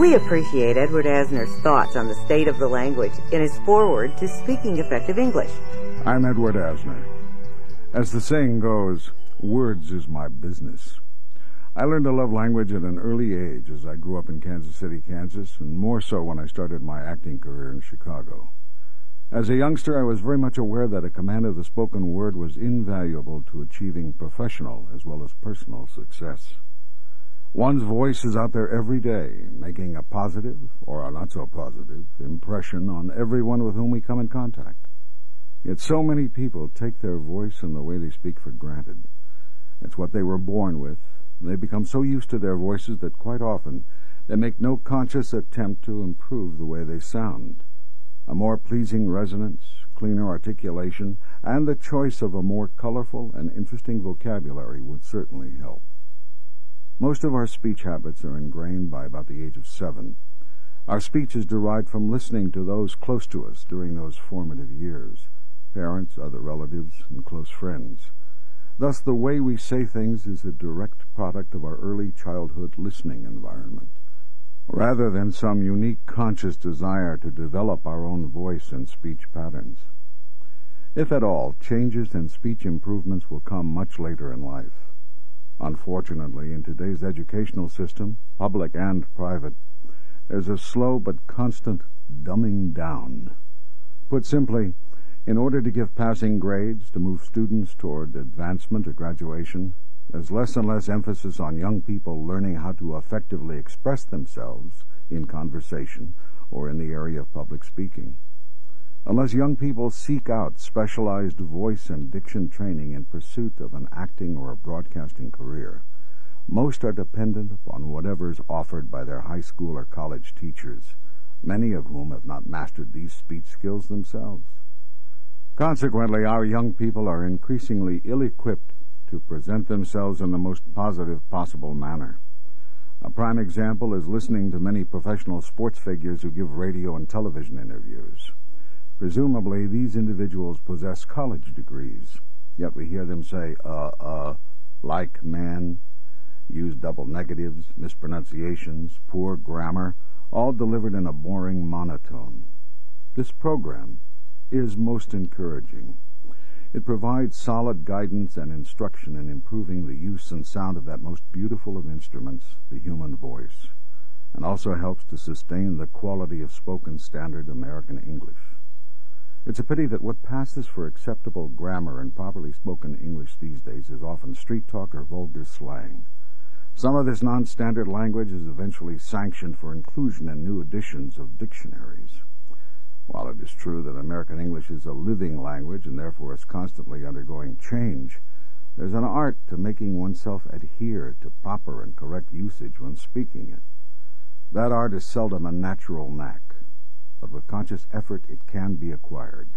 We appreciate Edward Asner's thoughts on the state of the language in his foreword to Speaking Effective English. I'm Edward Asner. As the saying goes, words is my business. I learned to love language at an early age as I grew up in Kansas City, Kansas, and more so when I started my acting career in Chicago. As a youngster, I was very much aware that a command of the spoken word was invaluable to achieving professional as well as personal success. One's voice is out there every day, making a positive, or a not-so-positive, impression on everyone with whom we come in contact. Yet so many people take their voice and the way they speak for granted. It's what they were born with, and they become so used to their voices that quite often they make no conscious attempt to improve the way they sound. A more pleasing resonance, cleaner articulation, and the choice of a more colorful and interesting vocabulary would certainly help. Most of our speech habits are ingrained by about the age of 7. Our speech is derived from listening to those close to us during those formative years, parents, other relatives, and close friends. Thus, the way we say things is a direct product of our early childhood listening environment, rather than some unique conscious desire to develop our own voice and speech patterns. If at all, changes and speech improvements will come much later in life. Unfortunately, in today's educational system, public and private, there's a slow but constant dumbing down. Put simply, in order to give passing grades, to move students toward advancement or graduation, there's less and less emphasis on young people learning how to effectively express themselves in conversation or in the area of public speaking. Unless young people seek out specialized voice and diction training in pursuit of an acting or a broadcasting career, most are dependent upon whatever is offered by their high school or college teachers, many of whom have not mastered these speech skills themselves. Consequently, our young people are increasingly ill-equipped to present themselves in the most positive possible manner. A prime example is listening to many professional sports figures who give radio and television interviews. Presumably, these individuals possess college degrees, yet we hear them say, like man, use double negatives, mispronunciations, poor grammar, all delivered in a boring monotone. This program is most encouraging. It provides solid guidance and instruction in improving the use and sound of that most beautiful of instruments, the human voice, and also helps to sustain the quality of spoken standard American English. It's a pity that what passes for acceptable grammar and properly spoken English these days is often street talk or vulgar slang. Some of this non-standard language is eventually sanctioned for inclusion in new editions of dictionaries. While it is true that American English is a living language and therefore is constantly undergoing change, there's an art to making oneself adhere to proper and correct usage when speaking it. That art is seldom a natural knack, but with conscious effort it can be acquired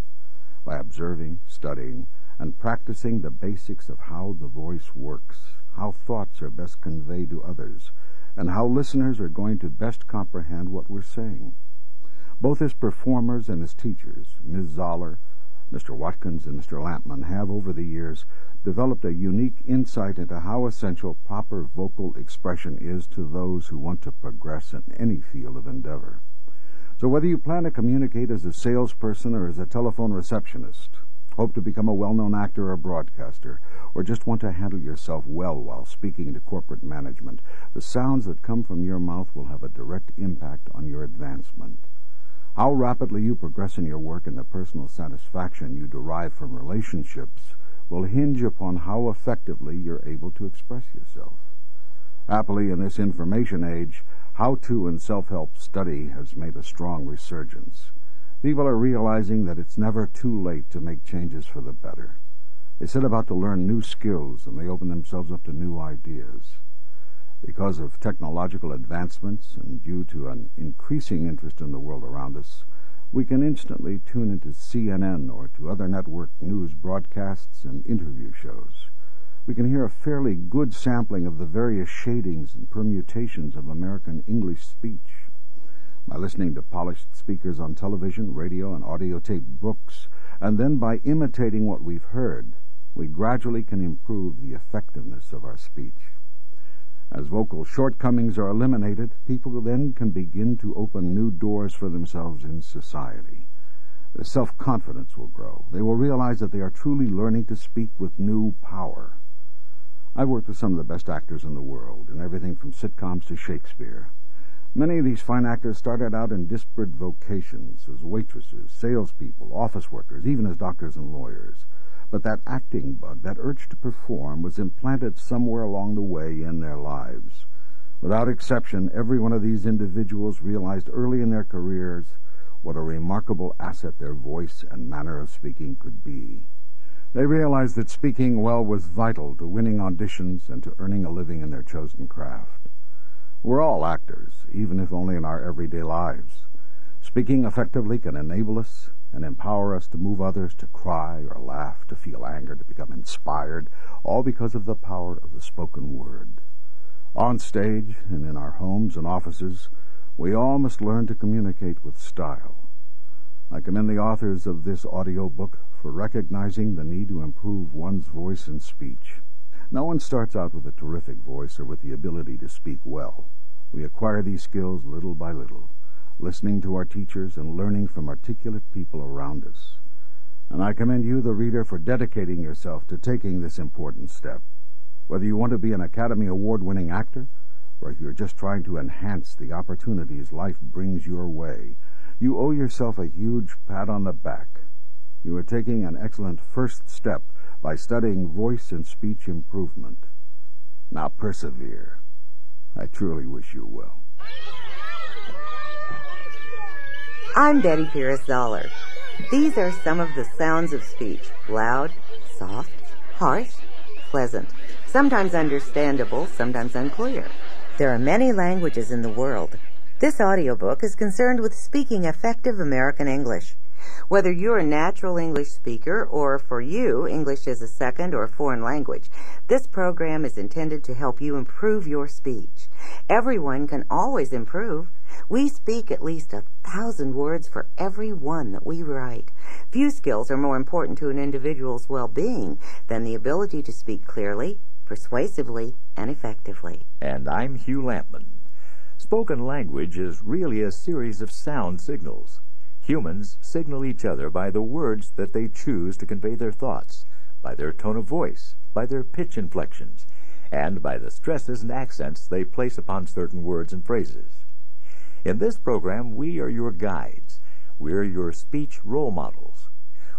by observing, studying, and practicing the basics of how the voice works, how thoughts are best conveyed to others, and how listeners are going to best comprehend what we're saying. Both as performers and as teachers, Ms. Zoller, Mr. Watkins, and Mr. Lampman have, over the years, developed a unique insight into how essential proper vocal expression is to those who want to progress in any field of endeavor. So whether you plan to communicate as a salesperson or as a telephone receptionist, hope to become a well-known actor or broadcaster, or just want to handle yourself well while speaking to corporate management, the sounds that come from your mouth will have a direct impact on your advancement. How rapidly you progress in your work and the personal satisfaction you derive from relationships will hinge upon how effectively you're able to express yourself. Happily, in this information age, how-to and self-help study has made a strong resurgence. People are realizing that it's never too late to make changes for the better. They set about to learn new skills, and they open themselves up to new ideas. Because of technological advancements and due to an increasing interest in the world around us, we can instantly tune into CNN or to other network news broadcasts and interview shows. We can hear a fairly good sampling of the various shadings and permutations of American English speech. By listening to polished speakers on television, radio, and audio-taped books, and then by imitating what we've heard, we gradually can improve the effectiveness of our speech. As vocal shortcomings are eliminated, people then can begin to open new doors for themselves in society. Their self-confidence will grow. They will realize that they are truly learning to speak with new power. I've worked with some of the best actors in the world, in everything from sitcoms to Shakespeare. Many of these fine actors started out in disparate vocations, as waitresses, salespeople, office workers, even as doctors and lawyers. But that acting bug, that urge to perform, was implanted somewhere along the way in their lives. Without exception, every one of these individuals realized early in their careers what a remarkable asset their voice and manner of speaking could be. They realized that speaking well was vital to winning auditions and to earning a living in their chosen craft. We're all actors, even if only in our everyday lives. Speaking effectively can enable us and empower us to move others to cry or laugh, to feel anger, to become inspired, all because of the power of the spoken word. On stage and in our homes and offices, we all must learn to communicate with style. I commend the authors of this audio book for recognizing the need to improve one's voice and speech. No one starts out with a terrific voice or with the ability to speak well. We acquire these skills little by little, listening to our teachers and learning from articulate people around us. And I commend you, the reader, for dedicating yourself to taking this important step. Whether you want to be an Academy Award-winning actor, or if you're just trying to enhance the opportunities life brings your way, you owe yourself a huge pat on the back. You are taking an excellent first step by studying voice and speech improvement. Now persevere. I truly wish you well. I'm Betty Pierce Zoller. These are some of the sounds of speech: loud, soft, harsh, pleasant, sometimes understandable, sometimes unclear. There are many languages in the world. This audiobook is concerned with speaking effective American English. Whether you're a natural English speaker or, for you, English is a second or foreign language, this program is intended to help you improve your speech. Everyone can always improve. We speak at least 1,000 words for every one that we write. Few skills are more important to an individual's well-being than the ability to speak clearly, persuasively, and effectively. And I'm Hugh Lampman. Spoken language is really a series of sound signals. Humans signal each other by the words that they choose to convey their thoughts, by their tone of voice, by their pitch inflections, and by the stresses and accents they place upon certain words and phrases. In this program, we are your guides. We're your speech role models.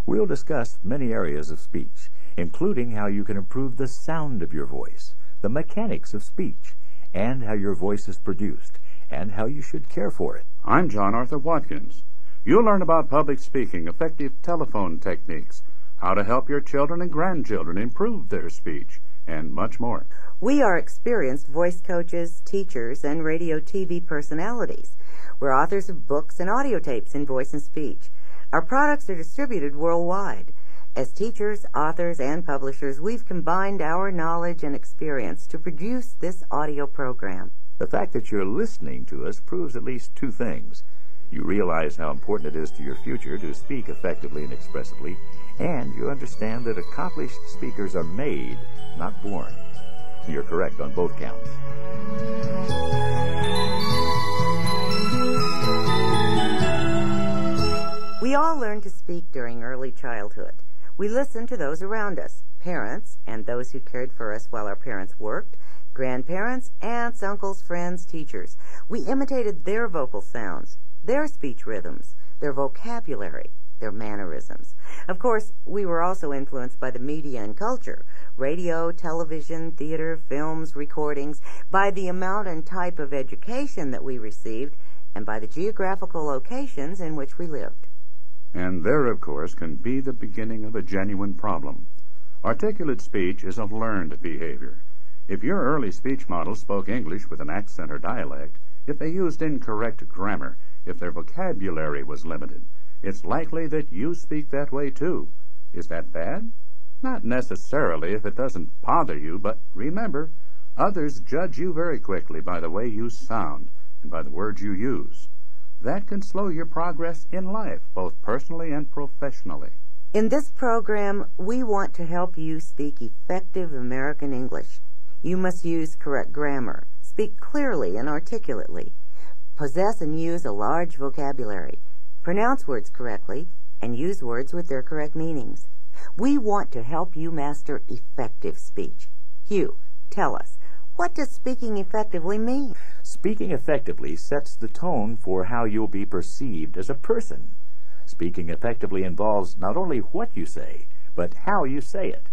We'll discuss many areas of speech, including how you can improve the sound of your voice, the mechanics of speech, and how your voice is produced, and how you should care for it. I'm John Arthur Watkins. You'll learn about public speaking, effective telephone techniques, how to help your children and grandchildren improve their speech, and much more. We are experienced voice coaches, teachers, and radio TV personalities. We're authors of books and audio tapes in voice and speech. Our products are distributed worldwide. As teachers, authors, and publishers, we've combined our knowledge and experience to produce this audio program. The fact that you're listening to us proves at least two things. You realize how important it is to your future to speak effectively and expressively, and you understand that accomplished speakers are made, not born. You're correct on both counts. We all learn to speak during early childhood. We listen to those around us, parents, and those who cared for us while our parents worked, grandparents, aunts, uncles, friends, teachers. We imitated their vocal sounds, their speech rhythms, their vocabulary, their mannerisms. Of course, we were also influenced by the media and culture, radio, television, theater, films, recordings, by the amount and type of education that we received, and by the geographical locations in which we lived. And there, of course, can be the beginning of a genuine problem. Articulate speech is a learned behavior. If your early speech models spoke English with an accent or dialect, if they used incorrect grammar, if their vocabulary was limited, it's likely that you speak that way too. Is that bad? Not necessarily if it doesn't bother you, but remember, others judge you very quickly by the way you sound and by the words you use. That can slow your progress in life, both personally and professionally. In this program, we want to help you speak effective American English. You must use correct grammar, speak clearly and articulately, possess and use a large vocabulary, pronounce words correctly, and use words with their correct meanings. We want to help you master effective speech. Hugh, tell us, what does speaking effectively mean? Speaking effectively sets the tone for how you'll be perceived as a person. Speaking effectively involves not only what you say, but how you say it.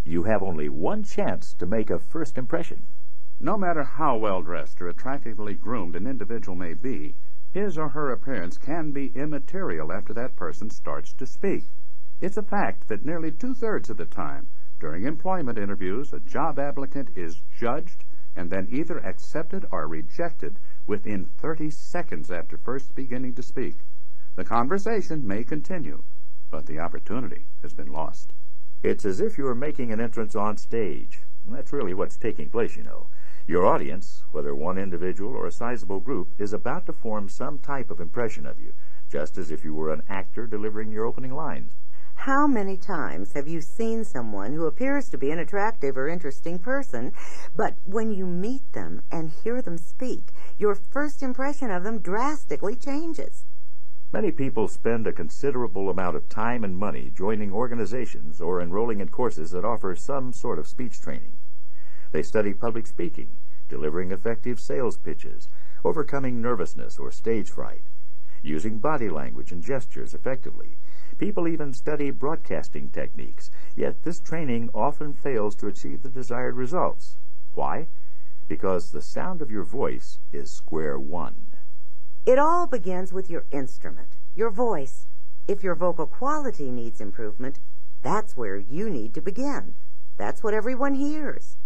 You have only one chance to make a first impression. No matter how well-dressed or attractively groomed an individual may be, his or her appearance can be immaterial after that person starts to speak. It's a fact that nearly 2/3 of the time, during employment interviews, a job applicant is judged and then either accepted or rejected within 30 seconds after first beginning to speak. The conversation may continue, but the opportunity has been lost. It's as if you were making an entrance on stage. And that's really what's taking place, you know. Your audience, whether one individual or a sizable group, is about to form some type of impression of you, just as if you were an actor delivering your opening lines. How many times have you seen someone who appears to be an attractive or interesting person, but when you meet them and hear them speak, your first impression of them drastically changes? Many people spend a considerable amount of time and money joining organizations or enrolling in courses that offer some sort of speech training. They study public speaking, delivering effective sales pitches, overcoming nervousness or stage fright, using body language and gestures effectively. People even study broadcasting techniques, yet this training often fails to achieve the desired results. Why? Because the sound of your voice is square one. It all begins with your instrument, your voice. If your vocal quality needs improvement, that's where you need to begin. That's what everyone hears.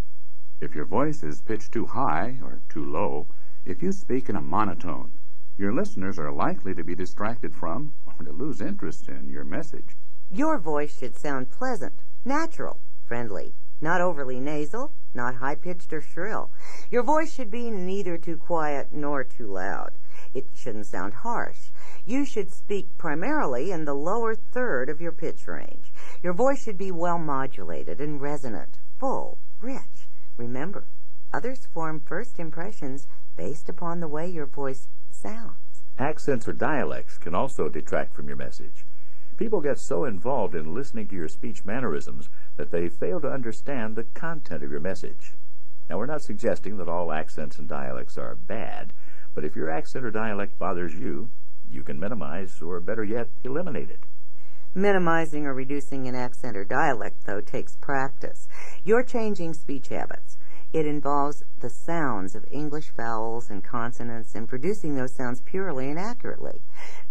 If your voice is pitched too high or too low, if you speak in a monotone, your listeners are likely to be distracted from or to lose interest in your message. Your voice should sound pleasant, natural, friendly, not overly nasal, not high-pitched or shrill. Your voice should be neither too quiet nor too loud. It shouldn't sound harsh. You should speak primarily in the lower third of your pitch range. Your voice should be well modulated and resonant, full, rich. Remember, others form first impressions based upon the way your voice sounds. Accents or dialects can also detract from your message. People get so involved in listening to your speech mannerisms that they fail to understand the content of your message. Now, we're not suggesting that all accents and dialects are bad, but if your accent or dialect bothers you, you can minimize or, better yet, eliminate it. Minimizing or reducing an accent or dialect, though, takes practice. You're changing speech habits. It involves the sounds of English vowels and consonants and producing those sounds purely and accurately.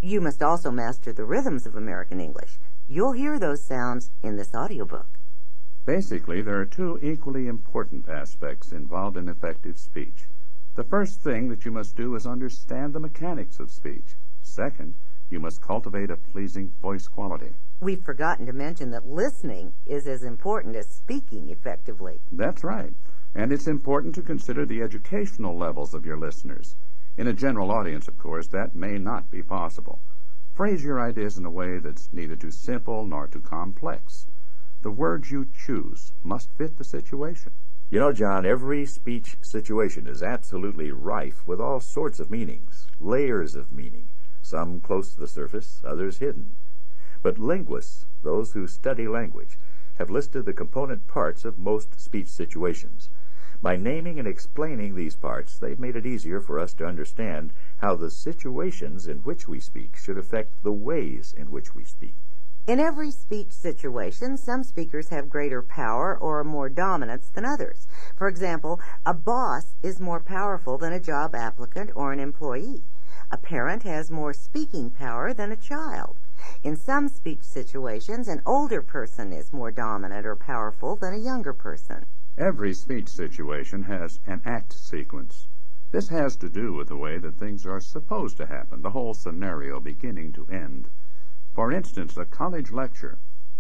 You must also master the rhythms of American English. You'll hear those sounds in this audiobook. Basically, there are two equally important aspects involved in effective speech. The first thing that you must do is understand the mechanics of speech. Second, you must cultivate a pleasing voice quality. We've forgotten to mention that listening is as important as speaking effectively. That's right. And it's important to consider the educational levels of your listeners. In a general audience, of course, that may not be possible. Phrase your ideas in a way that's neither too simple nor too complex. The words you choose must fit the situation. You know, John, every speech situation is absolutely rife with all sorts of meanings, layers of meaning, some close to the surface, others hidden. But linguists, those who study language, have listed the component parts of most speech situations. By naming and explaining these parts, they've made it easier for us to understand how the situations in which we speak should affect the ways in which we speak. In every speech situation, some speakers have greater power or more dominance than others. For example, a boss is more powerful than a job applicant or an employee. A parent has more speaking power than a child. In some speech situations, an older person is more dominant or powerful than a younger person. Every speech situation has an act sequence. This has to do with the way that things are supposed to happen, the whole scenario beginning to end. For instance, a college lecture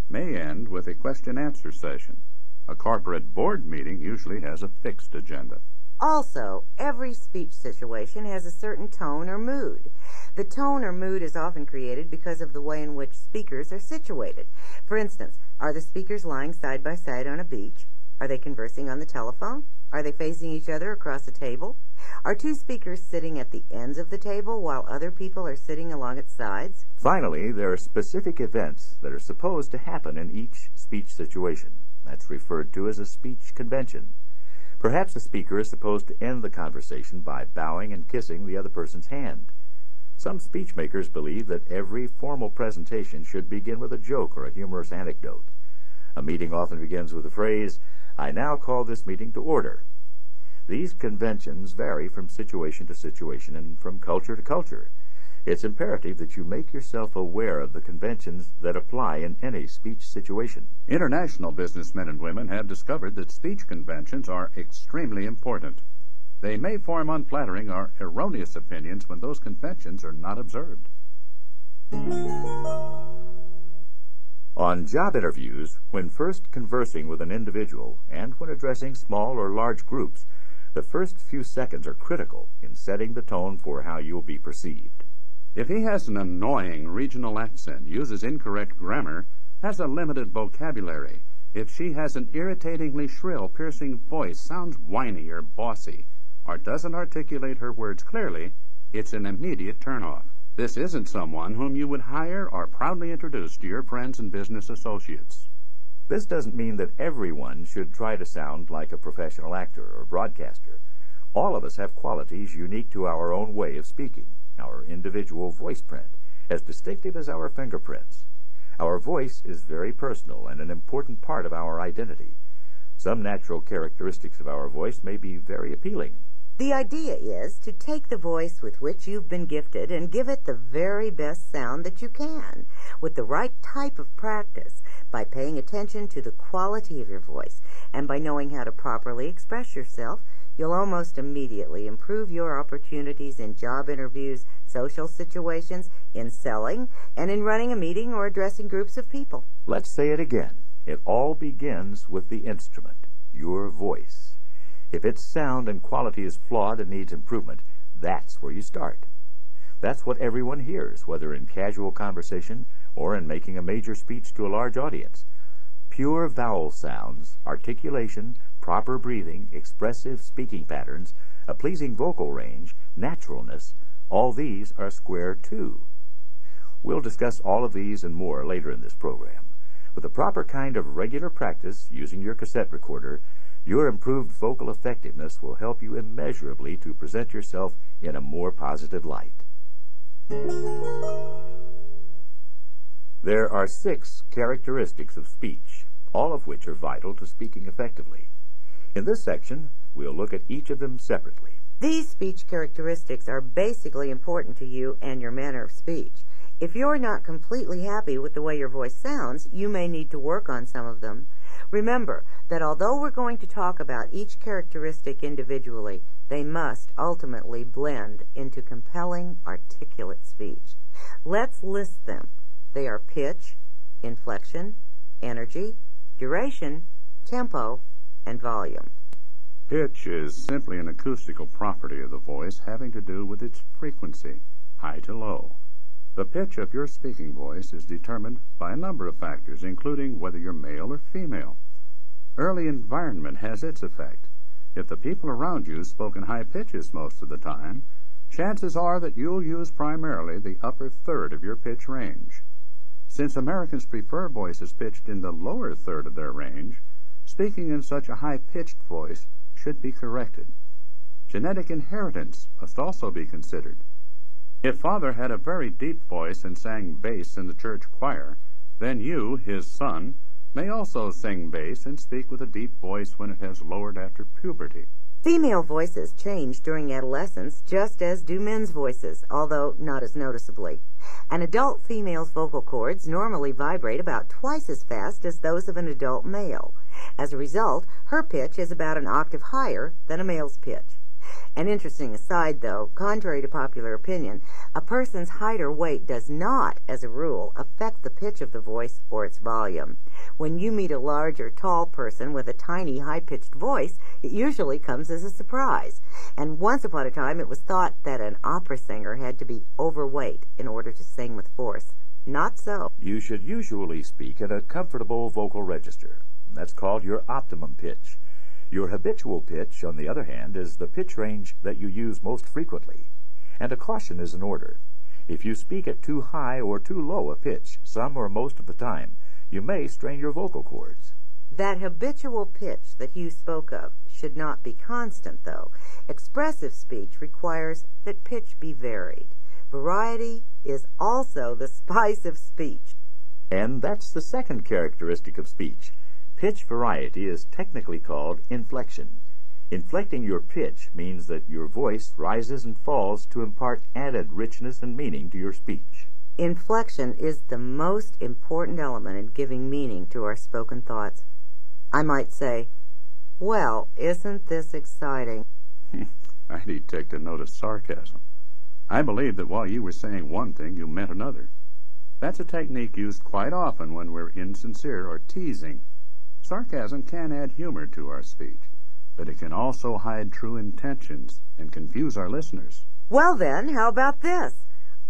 may end with a question-answer session. A corporate board meeting usually has a fixed agenda. Also, every speech situation has a certain tone or mood. The tone or mood is often created because of the way in which speakers are situated. For instance, are the speakers lying side by side on a beach? Are they conversing on the telephone? Are they facing each other across a table? Are two speakers sitting at the ends of the table while other people are sitting along its sides? Finally, there are specific events that are supposed to happen in each speech situation. That's referred to as a speech convention. Perhaps the speaker is supposed to end the conversation by bowing and kissing the other person's hand. Some speech makers believe that every formal presentation should begin with a joke or a humorous anecdote. A meeting often begins with the phrase, "I now call this meeting to order." These conventions vary from situation to situation and from culture to culture. It's imperative that you make yourself aware of the conventions that apply in any speech situation. International businessmen and women have discovered that speech conventions are extremely important. They may form unflattering or erroneous opinions when those conventions are not observed. On job interviews, when first conversing with an individual and when addressing small or large groups, the first few seconds are critical in setting the tone for how you'll be perceived. If he has an annoying regional accent, uses incorrect grammar, has a limited vocabulary, if she has an irritatingly shrill, piercing voice, sounds whiny or bossy, or doesn't articulate her words clearly, it's an immediate turn-off. This isn't someone whom you would hire or proudly introduce to your friends and business associates. This doesn't mean that everyone should try to sound like a professional actor or broadcaster. All of us have qualities unique to our own way of speaking, our individual voice print, as distinctive as our fingerprints. Our voice is very personal and an important part of our identity. Some natural characteristics of our voice may be very appealing. The idea is to take the voice with which you've been gifted and give it the very best sound that you can, with the right type of practice, by paying attention to the quality of your voice, and by knowing how to properly express yourself. You'll almost immediately improve your opportunities in job interviews, social situations, in selling, and in running a meeting or addressing groups of people. Let's say it again. It all begins with the instrument, your voice. If its sound and quality is flawed and needs improvement, that's where you start. That's what everyone hears, whether in casual conversation or in making a major speech to a large audience. Pure vowel sounds, articulation, proper breathing, expressive speaking patterns, a pleasing vocal range, naturalness, all these are square two. We'll discuss all of these and more later in this program. With the proper kind of regular practice using your cassette recorder, your improved vocal effectiveness will help you immeasurably to present yourself in a more positive light. There are 6 characteristics of speech, all of which are vital to speaking effectively. In this section, we'll look at each of them separately. These speech characteristics are basically important to you and your manner of speech. If you're not completely happy with the way your voice sounds, you may need to work on some of them. Remember that although we're going to talk about each characteristic individually, they must ultimately blend into compelling, articulate speech. Let's list them. They are pitch, inflection, energy, duration, tempo, and volume. Pitch is simply an acoustical property of the voice having to do with its frequency, high to low. The pitch of your speaking voice is determined by a number of factors, including whether you're male or female. Early environment has its effect. If the people around you spoke in high pitches most of the time, chances are that you'll use primarily the upper third of your pitch range. Since Americans prefer voices pitched in the lower third of their range, speaking in such a high-pitched voice should be corrected. Genetic inheritance must also be considered. If father had a very deep voice and sang bass in the church choir, then you, his son, may also sing bass and speak with a deep voice when it has lowered after puberty. Female voices change during adolescence, just as do men's voices, although not as noticeably. An adult female's vocal cords normally vibrate about twice as fast as those of an adult male. As a result, her pitch is about an octave higher than a male's pitch. An interesting aside, though, contrary to popular opinion, a person's height or weight does not, as a rule, affect the pitch of the voice or its volume. When you meet a large or tall person with a tiny, high-pitched voice, it usually comes as a surprise. And once upon a time, it was thought that an opera singer had to be overweight in order to sing with force. Not so. You should usually speak at a comfortable vocal register. That's called your optimum pitch. Your habitual pitch, on the other hand, is the pitch range that you use most frequently. And a caution is in order. If you speak at too high or too low a pitch, some or most of the time, you may strain your vocal cords. That habitual pitch that Hugh spoke of should not be constant, though. Expressive speech requires that pitch be varied. Variety is also the spice of speech. And that's the second characteristic of speech. Pitch variety is technically called inflection. Inflecting your pitch means that your voice rises and falls to impart added richness and meaning to your speech. Inflection is the most important element in giving meaning to our spoken thoughts. I might say, "Well, isn't this exciting?" I detect a note of sarcasm. I believe that while you were saying one thing, you meant another. That's a technique used quite often when we're insincere or teasing. Sarcasm can add humor to our speech, but it can also hide true intentions and confuse our listeners. Well then, how about this?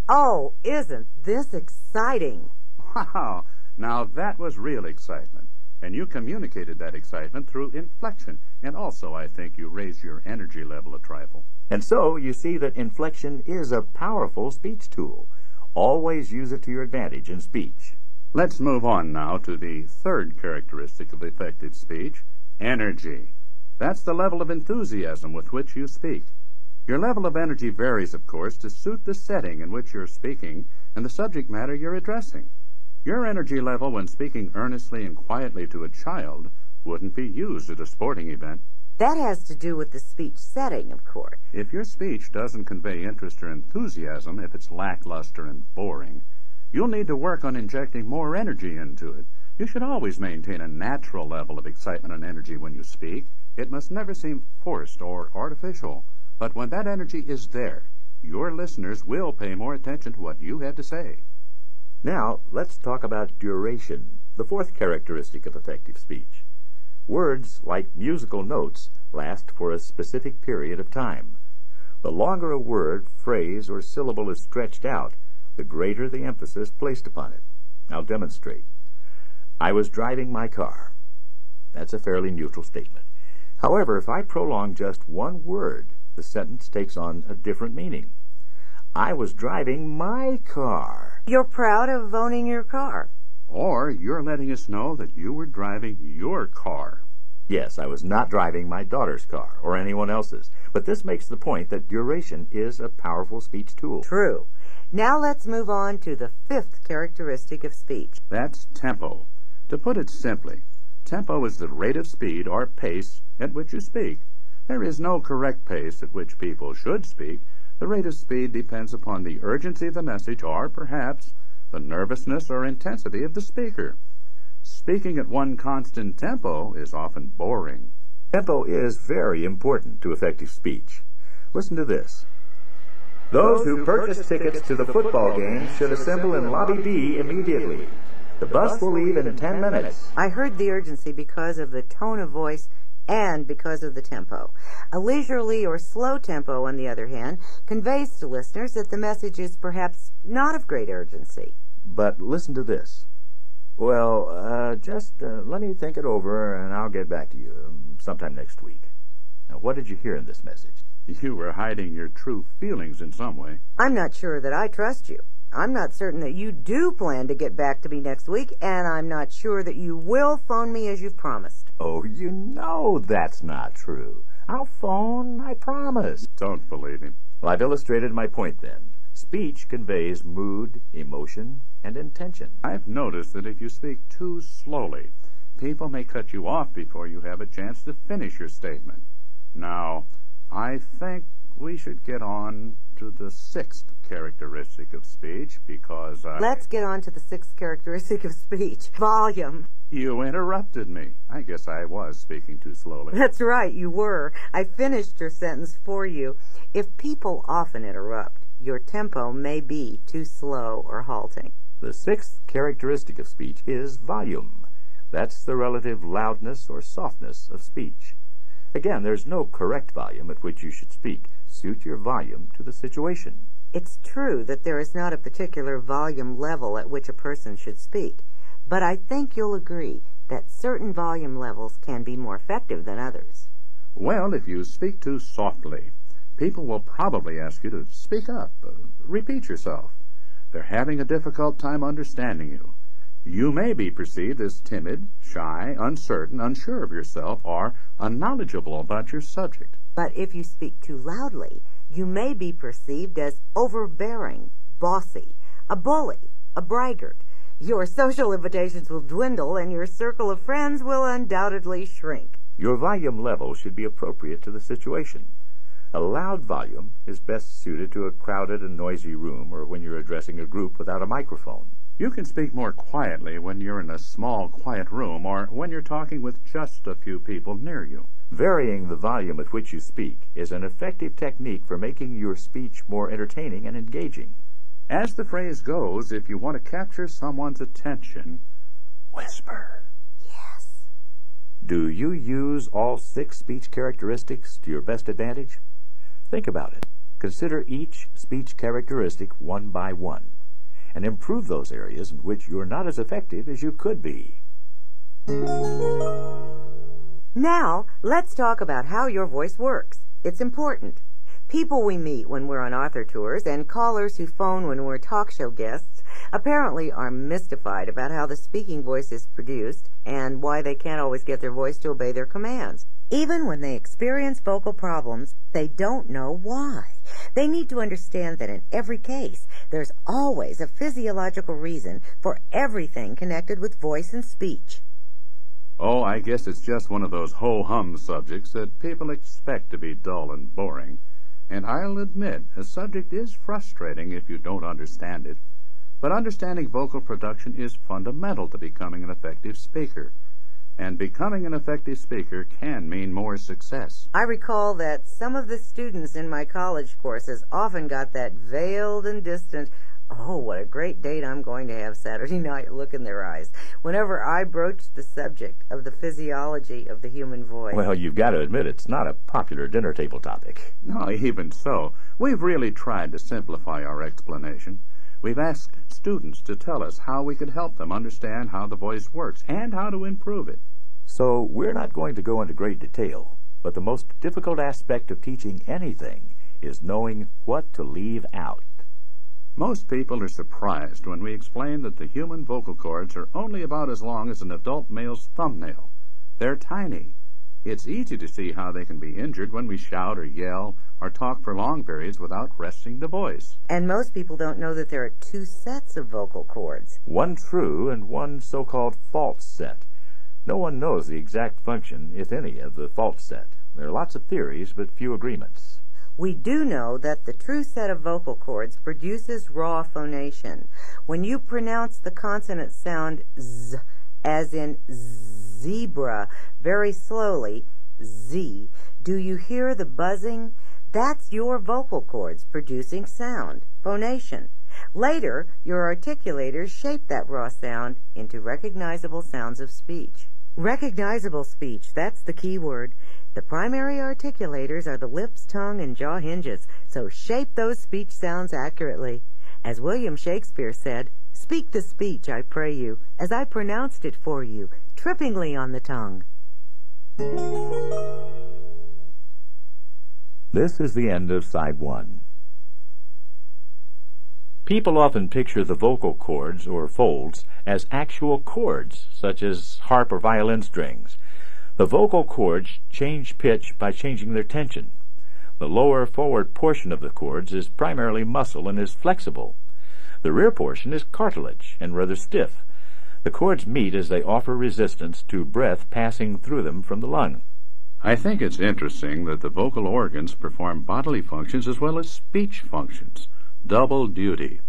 "Oh, isn't this exciting?" Wow! Now that was real excitement. And you communicated that excitement through inflection. And also, I think you raised your energy level a trifle. And so, you see that inflection is a powerful speech tool. Always use it to your advantage in speech. Let's move on now to the third characteristic of effective speech, energy. That's the level of enthusiasm with which you speak. Your level of energy varies, of course, to suit the setting in which you're speaking and the subject matter you're addressing. Your energy level when speaking earnestly and quietly to a child wouldn't be used at a sporting event. That has to do with the speech setting, of course. If your speech doesn't convey interest or enthusiasm, if it's lackluster and boring, you'll need to work on injecting more energy into it. You should always maintain a natural level of excitement and energy when you speak. It must never seem forced or artificial. But when that energy is there, your listeners will pay more attention to what you have to say. Now, let's talk about duration, the fourth characteristic of effective speech. Words, like musical notes, last for a specific period of time. The longer a word, phrase, or syllable is stretched out, the greater the emphasis placed upon it. I'll demonstrate. I was driving my car. That's a fairly neutral statement. However, if I prolong just one word, the sentence takes on a different meaning. I was driving my car. You're proud of owning your car. Or you're letting us know that you were driving your car. Yes, I was not driving my daughter's car or anyone else's, but this makes the point that duration is a powerful speech tool. True. Now let's move on to the fifth characteristic of speech. That's tempo. To put it simply, tempo is the rate of speed or pace at which you speak. There is no correct pace at which people should speak. The rate of speed depends upon the urgency of the message or, perhaps, the nervousness or intensity of the speaker. Speaking at one constant tempo is often boring. Tempo is very important to effective speech. Listen to this. Those who purchase tickets to the football game should assemble in Lobby B immediately. The bus will leave in 10 minutes. I heard the urgency because of the tone of voice and because of the tempo. A leisurely or slow tempo, on the other hand, conveys to listeners that the message is perhaps not of great urgency. But listen to this. Well, just let me think it over, and I'll get back to you sometime next week. Now, what did you hear in this message? You were hiding your true feelings in some way. I'm not sure that I trust you. I'm not certain that you do plan to get back to me next week, and I'm not sure that you will phone me as you've promised. Oh, you know that's not true. I'll phone, I promise. Don't believe him. Well, I've illustrated my point then. Speech conveys mood, emotion, and intention. I've noticed that if you speak too slowly, people may cut you off before you have a chance to finish your statement. Now, I think we should get on to the sixth characteristic of speech because Let's get on to the sixth characteristic of speech. Volume. You interrupted me. I guess I was speaking too slowly. That's right, you were. I finished your sentence for you. If people often interrupt, your tempo may be too slow or halting. The sixth characteristic of speech is volume. That's the relative loudness or softness of speech. Again, there's no correct volume at which you should speak. Suit your volume to the situation. It's true that there is not a particular volume level at which a person should speak, but I think you'll agree that certain volume levels can be more effective than others. Well, if you speak too softly, people will probably ask you to speak up, repeat yourself. They're having a difficult time understanding you. You may be perceived as timid, shy, uncertain, unsure of yourself, or unknowledgeable about your subject. But if you speak too loudly, you may be perceived as overbearing, bossy, a bully, a braggart. Your social invitations will dwindle, and your circle of friends will undoubtedly shrink. Your volume level should be appropriate to the situation. A loud volume is best suited to a crowded and noisy room or when you're addressing a group without a microphone. You can speak more quietly when you're in a small, quiet room or when you're talking with just a few people near you. Varying the volume at which you speak is an effective technique for making your speech more entertaining and engaging. As the phrase goes, if you want to capture someone's attention, whisper. Yes. Do you use all 6 speech characteristics to your best advantage? Think about it. Consider each speech characteristic one by one, and improve those areas in which you're not as effective as you could be. Now, let's talk about how your voice works. It's important. People we meet when we're on author tours and callers who phone when we're talk show guests apparently are mystified about how the speaking voice is produced and why they can't always get their voice to obey their commands. Even when they experience vocal problems, they don't know why. They need to understand that in every case, there's always a physiological reason for everything connected with voice and speech. Oh, I guess it's just one of those ho-hum subjects that people expect to be dull and boring. And I'll admit, a subject is frustrating if you don't understand it. But understanding vocal production is fundamental to becoming an effective speaker. And becoming an effective speaker can mean more success. I recall that some of the students in my college courses often got that veiled and distant, "Oh, what a great date I'm going to have Saturday night" look in their eyes whenever I broached the subject of the physiology of the human voice. Well, you've got to admit it's not a popular dinner table topic. No, even so, we've really tried to simplify our explanation. We've asked students to tell us how we could help them understand how the voice works and how to improve it. So we're not going to go into great detail, but the most difficult aspect of teaching anything is knowing what to leave out. Most people are surprised when we explain that the human vocal cords are only about as long as an adult male's thumbnail. They're tiny. It's easy to see how they can be injured when we shout or yell or talk for long periods without resting the voice. And most people don't know that there are 2 sets of vocal cords. One true and one so-called false set. No one knows the exact function, if any, of the false set. There are lots of theories, but few agreements. We do know that the true set of vocal cords produces raw phonation. When you pronounce the consonant sound Z, as in zebra, very slowly, Z, do you hear the buzzing? That's your vocal cords producing sound, phonation. Later, your articulators shape that raw sound into recognizable sounds of speech. Recognizable speech, that's the key word. The primary articulators are the lips, tongue, and jaw hinges, so shape those speech sounds accurately. As William Shakespeare said, "Speak the speech, I pray you, as I pronounced it for you, trippingly on the tongue." This is the end of Side 1. People often picture the vocal cords, or folds, as actual chords, such as harp or violin strings. The vocal cords change pitch by changing their tension. The lower forward portion of the cords is primarily muscle and is flexible. The rear portion is cartilage and rather stiff. The cords meet as they offer resistance to breath passing through them from the lung. I think it's interesting that the vocal organs perform bodily functions as well as speech functions. Double duty.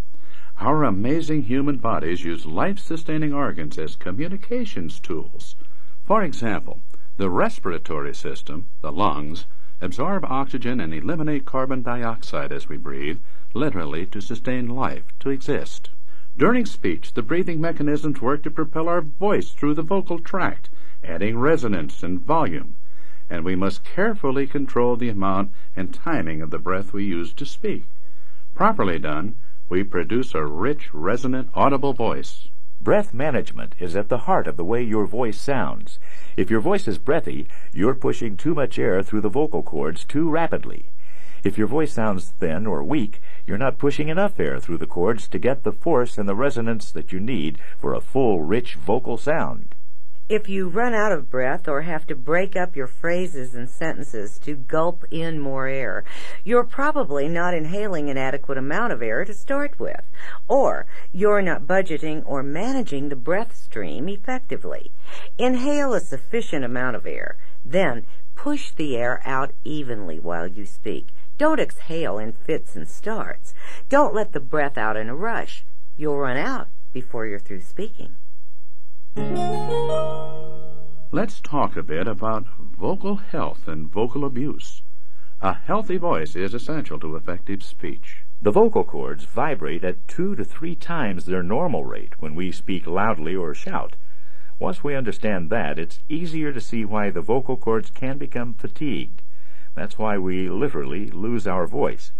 Our amazing human bodies use life-sustaining organs as communications tools. For example, the respiratory system, the lungs, absorb oxygen and eliminate carbon dioxide as we breathe, literally to sustain life, to exist. During speech, the breathing mechanisms work to propel our voice through the vocal tract, adding resonance and volume, and we must carefully control the amount and timing of the breath we use to speak. Properly done, we produce a rich, resonant, audible voice. Breath management is at the heart of the way your voice sounds. If your voice is breathy, you're pushing too much air through the vocal cords too rapidly. If your voice sounds thin or weak, you're not pushing enough air through the cords to get the force and the resonance that you need for a full, rich vocal sound. If you run out of breath or have to break up your phrases and sentences to gulp in more air, you're probably not inhaling an adequate amount of air to start with, or you're not budgeting or managing the breath stream effectively. Inhale a sufficient amount of air, then push the air out evenly while you speak. Don't exhale in fits and starts. Don't let the breath out in a rush. You'll run out before you're through speaking. Let's talk a bit about vocal health and vocal abuse. A healthy voice is essential to effective speech. The vocal cords vibrate at 2 to 3 times their normal rate when we speak loudly or shout. Once we understand that, it's easier to see why the vocal cords can become fatigued. That's why we literally lose our voice.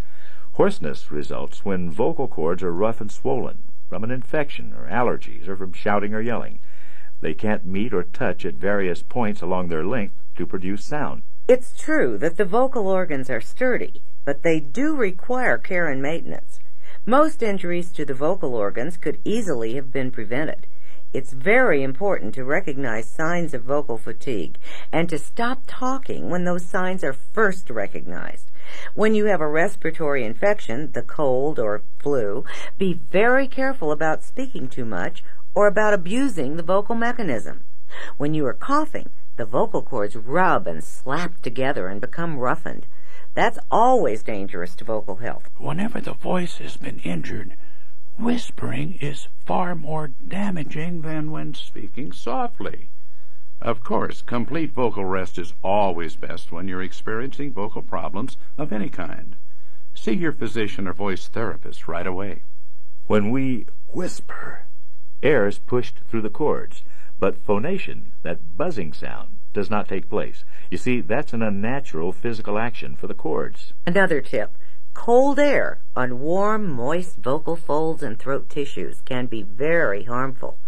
Hoarseness results when vocal cords are rough and swollen from an infection or allergies or from shouting or yelling. They can't meet or touch at various points along their length to produce sound. It's true that the vocal organs are sturdy, but they do require care and maintenance. Most injuries to the vocal organs could easily have been prevented. It's very important to recognize signs of vocal fatigue and to stop talking when those signs are first recognized. When you have a respiratory infection, the cold or flu, be very careful about speaking too much or about abusing the vocal mechanism. When you are coughing, the vocal cords rub and slap together and become roughened. That's always dangerous to vocal health. Whenever the voice has been injured, whispering is far more damaging than when speaking softly. Of course, complete vocal rest is always best when you're experiencing vocal problems of any kind. See your physician or voice therapist right away. When we whisper, air is pushed through the cords, but phonation, that buzzing sound, does not take place. You see, that's an unnatural physical action for the cords. Another tip. Cold air on warm, moist vocal folds and throat tissues can be very harmful.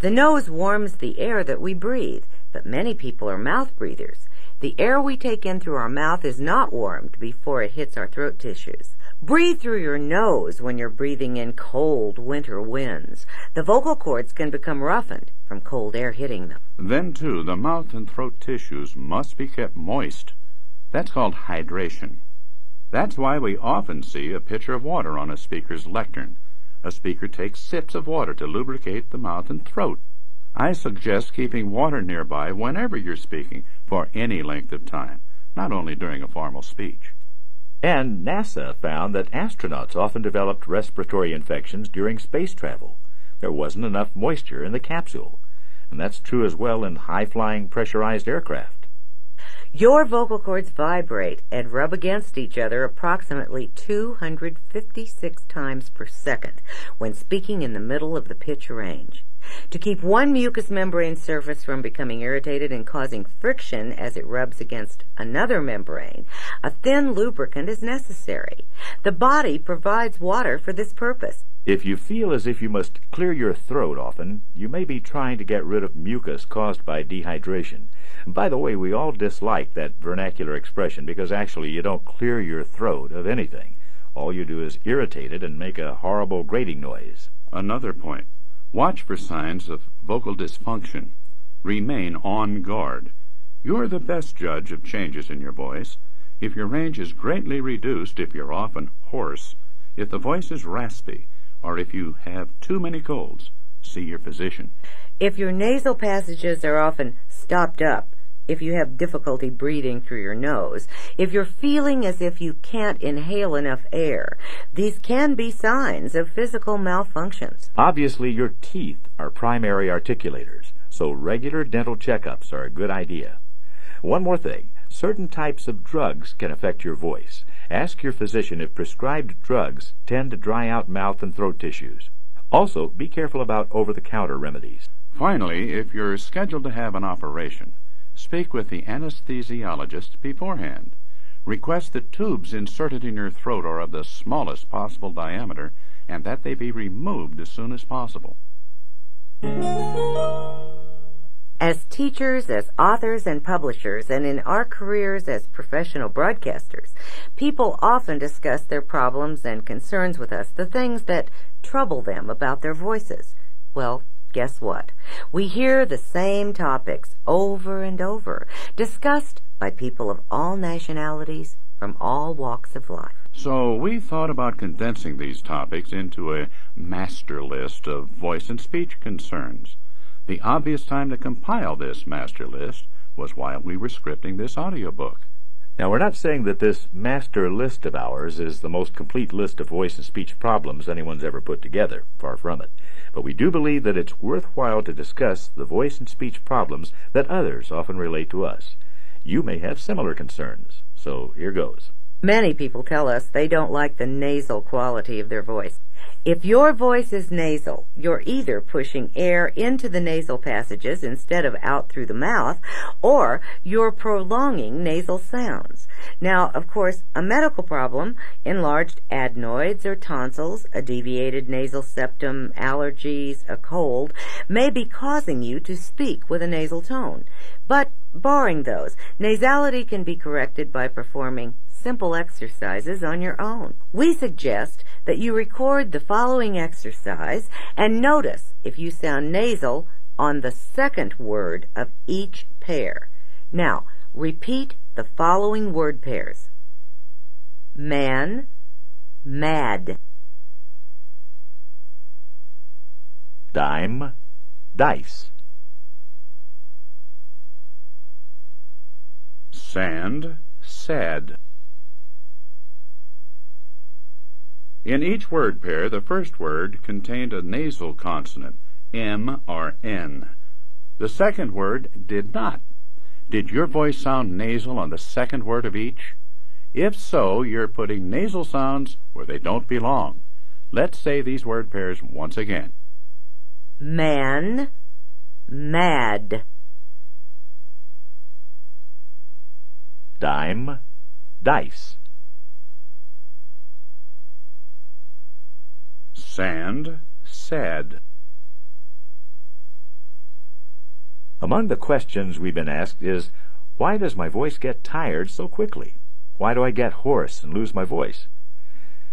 The nose warms the air that we breathe, but many people are mouth breathers. The air we take in through our mouth is not warmed before it hits our throat tissues. Breathe through your nose when you're breathing in cold winter winds. The vocal cords can become roughened from cold air hitting them. Then, too, the mouth and throat tissues must be kept moist. That's called hydration. That's why we often see a pitcher of water on a speaker's lectern. A speaker takes sips of water to lubricate the mouth and throat. I suggest keeping water nearby whenever you're speaking for any length of time, not only during a formal speech. And NASA found that astronauts often developed respiratory infections during space travel. There wasn't enough moisture in the capsule, and that's true as well in high-flying pressurized aircraft. Your vocal cords vibrate and rub against each other approximately 256 times per second when speaking in the middle of the pitch range. To keep one mucous membrane surface from becoming irritated and causing friction as it rubs against another membrane, a thin lubricant is necessary. The body provides water for this purpose. If you feel as if you must clear your throat often, you may be trying to get rid of mucus caused by dehydration. By the way, we all dislike that vernacular expression because actually you don't clear your throat of anything. All you do is irritate it and make a horrible grating noise. Another point. Watch for signs of vocal dysfunction. Remain on guard. You're the best judge of changes in your voice. If your range is greatly reduced, if you're often hoarse, if the voice is raspy, or if you have too many colds, see your physician. If your nasal passages are often stopped up, if you have difficulty breathing through your nose, if you're feeling as if you can't inhale enough air, these can be signs of physical malfunctions. Obviously, your teeth are primary articulators, so regular dental checkups are a good idea. One more thing, certain types of drugs can affect your voice. Ask your physician if prescribed drugs tend to dry out mouth and throat tissues. Also, be careful about over-the-counter remedies. Finally, if you're scheduled to have an operation, speak with the anesthesiologist beforehand. Request that tubes inserted in your throat are of the smallest possible diameter and that they be removed as soon as possible. As teachers, as authors and publishers, and in our careers as professional broadcasters, people often discuss their problems and concerns with us, the things that trouble them about their voices. Well, guess what? We hear the same topics over and over, discussed by people of all nationalities from all walks of life. So we thought about condensing these topics into a master list of voice and speech concerns. The obvious time to compile this master list was while we were scripting this audiobook. Now, we're not saying that this master list of ours is the most complete list of voice and speech problems anyone's ever put together. Far from it. But we do believe that it's worthwhile to discuss the voice and speech problems that others often relate to us. You may have similar concerns, so here goes. Many people tell us they don't like the nasal quality of their voice. If your voice is nasal, you're either pushing air into the nasal passages instead of out through the mouth, or you're prolonging nasal sounds. Now, of course, a medical problem, enlarged adenoids or tonsils, a deviated nasal septum, allergies, a cold, may be causing you to speak with a nasal tone. But barring those, nasality can be corrected by performing simple exercises on your own. We suggest that you record the following exercise and notice if you sound nasal on the second word of each pair. Now, repeat the following word pairs. Man, mad. Dime, dice. Sand, sad. In each word pair, the first word contained a nasal consonant, M or N. The second word did not. Did your voice sound nasal on the second word of each? If so, you're putting nasal sounds where they don't belong. Let's say these word pairs once again. Man, mad. Dime, dice. Sand, sad. Among the questions we've been asked is, why does my voice get tired so quickly? Why do I get hoarse and lose my voice?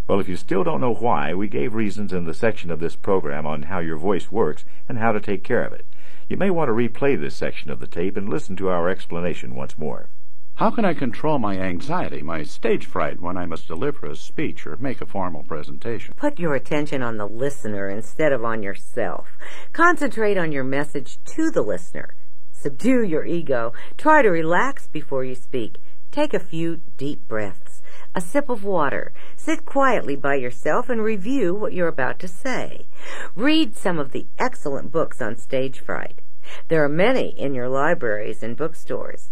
Well, if you still don't know why, we gave reasons in the section of this program on how your voice works and how to take care of it. You may want to replay this section of the tape and listen to our explanation once more. How can I control my anxiety, my stage fright, when I must deliver a speech or make a formal presentation? Put your attention on the listener instead of on yourself. Concentrate on your message to the listener. Subdue your ego. Try to relax before you speak. Take a few deep breaths. A sip of water. Sit quietly by yourself and review what you're about to say. Read some of the excellent books on stage fright. There are many in your libraries and bookstores.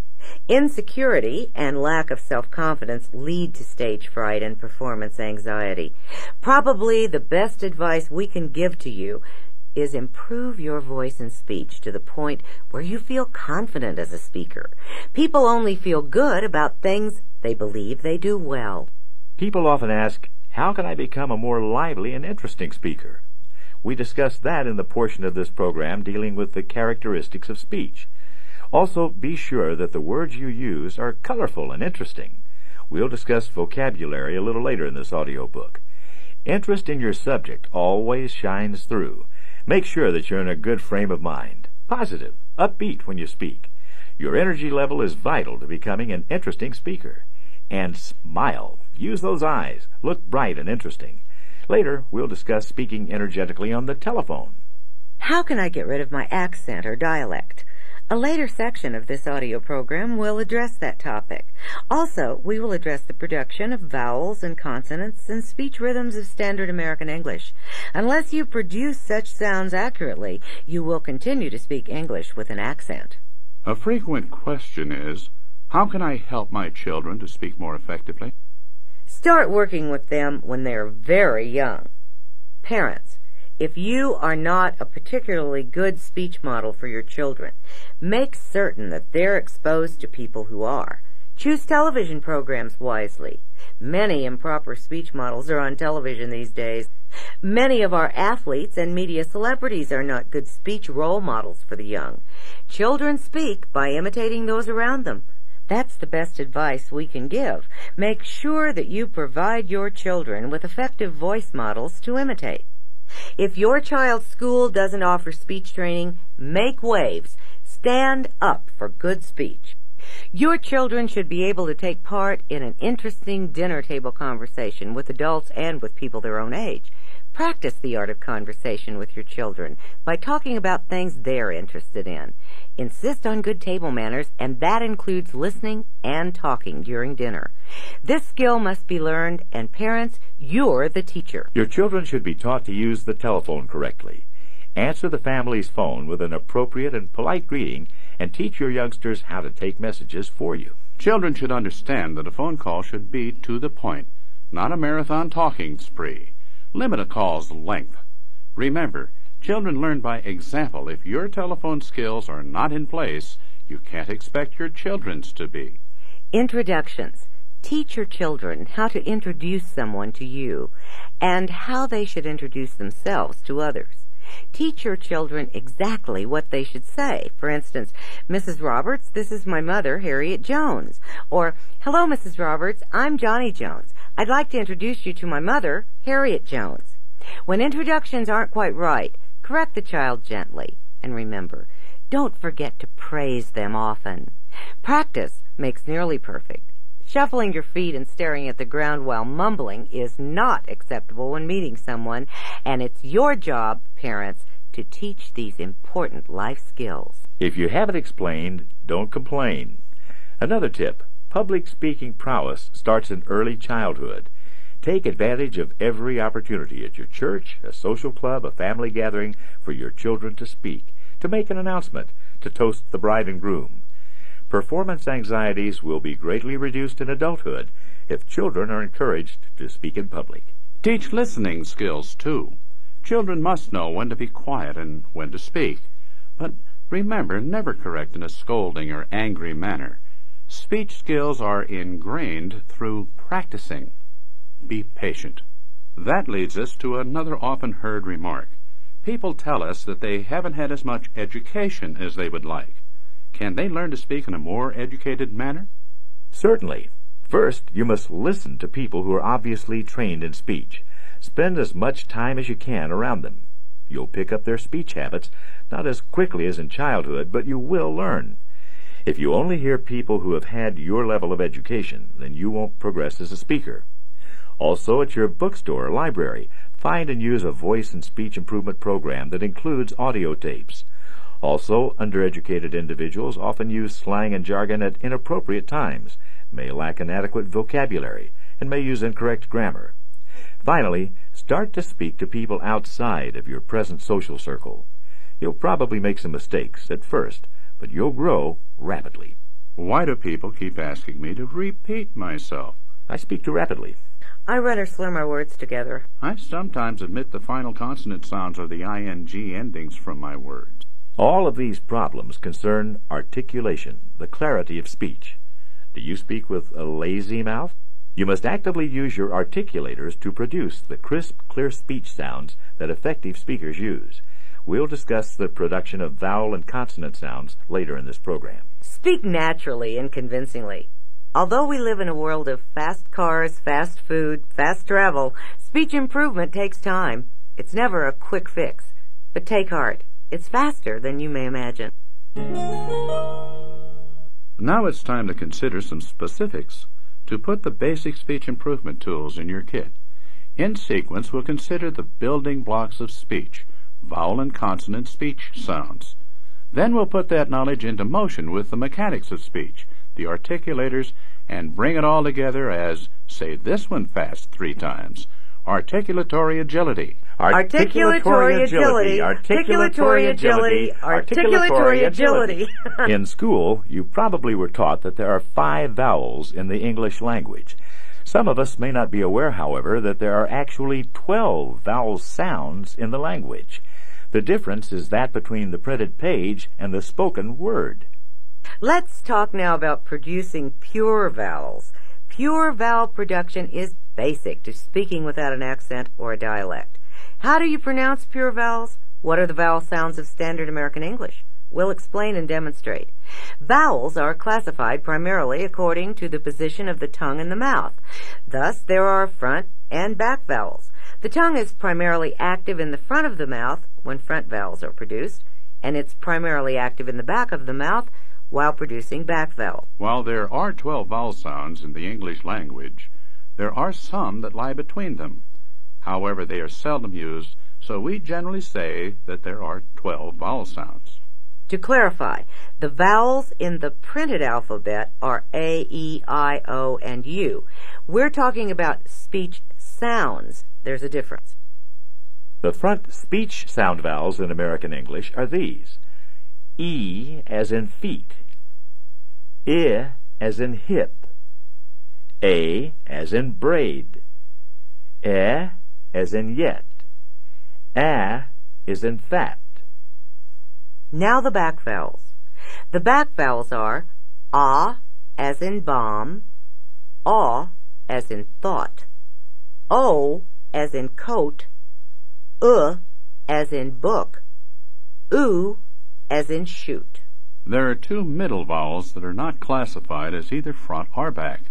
Insecurity and lack of self-confidence lead to stage fright and performance anxiety. Probably the best advice we can give to you is improve your voice and speech to the point where you feel confident as a speaker. People only feel good about things they believe they do well. People often ask, how can I become a more lively and interesting speaker? We discussed that in the portion of this program dealing with the characteristics of speech. Also, be sure that the words you use are colorful and interesting. We'll discuss vocabulary a little later in this audiobook. Interest in your subject always shines through. Make sure that you're in a good frame of mind, positive, upbeat when you speak. Your energy level is vital to becoming an interesting speaker. And smile. Use those eyes. Look bright and interesting. Later, we'll discuss speaking energetically on the telephone. How can I get rid of my accent or dialect? A later section of this audio program will address that topic. Also, we will address the production of vowels and consonants and speech rhythms of standard American English. Unless you produce such sounds accurately, you will continue to speak English with an accent. A frequent question is, how can I help my children to speak more effectively? Start working with them when they're very young. Parents, if you are not a particularly good speech model for your children, make certain that they're exposed to people who are. Choose television programs wisely. Many improper speech models are on television these days. Many of our athletes and media celebrities are not good speech role models for the young. Children speak by imitating those around them. That's the best advice we can give. Make sure that you provide your children with effective voice models to imitate. If your child's school doesn't offer speech training, make waves. Stand up for good speech. Your children should be able to take part in an interesting dinner table conversation with adults and with people their own age. Practice the art of conversation with your children by talking about things they're interested in. Insist on good table manners, and that includes listening and talking during dinner. This skill must be learned, and parents, you're the teacher. Your children should be taught to use the telephone correctly. Answer the family's phone with an appropriate and polite greeting, and teach your youngsters how to take messages for you. Children should understand that a phone call should be to the point, not a marathon talking spree. Limit a call's length. Remember, children learn by example. If your telephone skills are not in place, you can't expect your children's to be. Introductions. Teach your children how to introduce someone to you and how they should introduce themselves to others. Teach your children exactly what they should say. For instance, Mrs. Roberts, this is my mother, Harriet Jones. Or, hello, Mrs. Roberts, I'm Johnny Jones. I'd like to introduce you to my mother, Harriet Jones. When introductions aren't quite right, correct the child gently. And remember, don't forget to praise them often. Practice makes nearly perfect. Shuffling your feet and staring at the ground while mumbling is not acceptable when meeting someone, and it's your job, parents, to teach these important life skills. If you have it explained, don't complain. Another tip, public speaking prowess starts in early childhood. Take advantage of every opportunity at your church, a social club, a family gathering for your children to speak, to make an announcement, to toast the bride and groom. Performance anxieties will be greatly reduced in adulthood if children are encouraged to speak in public. Teach listening skills, too. Children must know when to be quiet and when to speak. But remember, never correct in a scolding or angry manner. Speech skills are ingrained through practicing. Be patient. That leads us to another often heard remark. People tell us that they haven't had as much education as they would like. Can they learn to speak in a more educated manner? Certainly. First, you must listen to people who are obviously trained in speech. Spend as much time as you can around them. You'll pick up their speech habits, not as quickly as in childhood, but you will learn. If you only hear people who have had your level of education, then you won't progress as a speaker. Also, at your bookstore or library, find and use a voice and speech improvement program that includes audio tapes. Also, undereducated individuals often use slang and jargon at inappropriate times, may lack an adequate vocabulary, and may use incorrect grammar. Finally, start to speak to people outside of your present social circle. You'll probably make some mistakes at first, but you'll grow rapidly. Why do people keep asking me to repeat myself? I speak too rapidly. I rather slur my words together. I sometimes omit the final consonant sounds or the ing endings from my words. All of these problems concern articulation, the clarity of speech. Do you speak with a lazy mouth? You must actively use your articulators to produce the crisp, clear speech sounds that effective speakers use. We'll discuss the production of vowel and consonant sounds later in this program. Speak naturally and convincingly. Although we live in a world of fast cars, fast food, fast travel, speech improvement takes time. It's never a quick fix. But take heart. It's faster than you may imagine. Now it's time to consider some specifics to put the basic speech improvement tools in your kit. In sequence, we'll consider the building blocks of speech, vowel and consonant speech sounds. Then we'll put that knowledge into motion with the mechanics of speech, the articulators, and bring it all together as, say this one fast 3 times, articulatory agility. Articulatory agility. Articulatory agility. Articulatory agility. In school, you probably were taught that there are 5 vowels in the English language. Some of us may not be aware, however, that there are actually 12 vowel sounds in the language. The difference is that between the printed page and the spoken word. Let's talk now about producing pure vowels. Pure vowel production is basic to speaking without an accent or a dialect. How do you pronounce pure vowels? What are the vowel sounds of standard American English? We'll explain and demonstrate. Vowels are classified primarily according to the position of the tongue in the mouth. Thus, there are front and back vowels. The tongue is primarily active in the front of the mouth when front vowels are produced, and it's primarily active in the back of the mouth while producing back vowel. While there are 12 vowel sounds in the English language, there are some that lie between them. However, they are seldom used, so we generally say that there are 12 vowel sounds. To clarify, the vowels in the printed alphabet are A, E, I, O, and U. We're talking about speech sounds. There's a difference. The front speech sound vowels in American English are these: E as in feet, I as in hip, A as in braid, E as in yet, A is in fat. Now the back vowels. The back vowels are A as in bomb, Aw as in thought, O as in coat, as in book, Oo as in shoot. There are two middle vowels that are not classified as either front or back.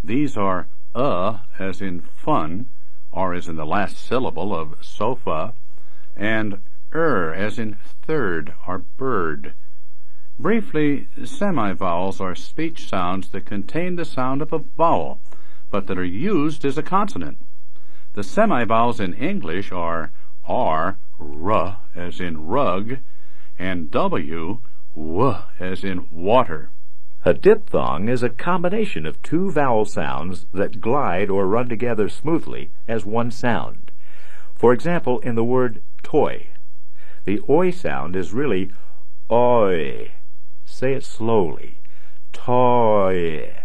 These are as in fun, or as in the last syllable of sofa, and as in third or bird. Briefly, semivowels are speech sounds that contain the sound of a vowel, but that are used as a consonant. The semivowels in English are R, R as in rug, and W, as in water. A diphthong is a combination of two vowel sounds that glide or run together smoothly as one sound. For example, in the word toy, the oi sound is really oi. Say it slowly. Toy.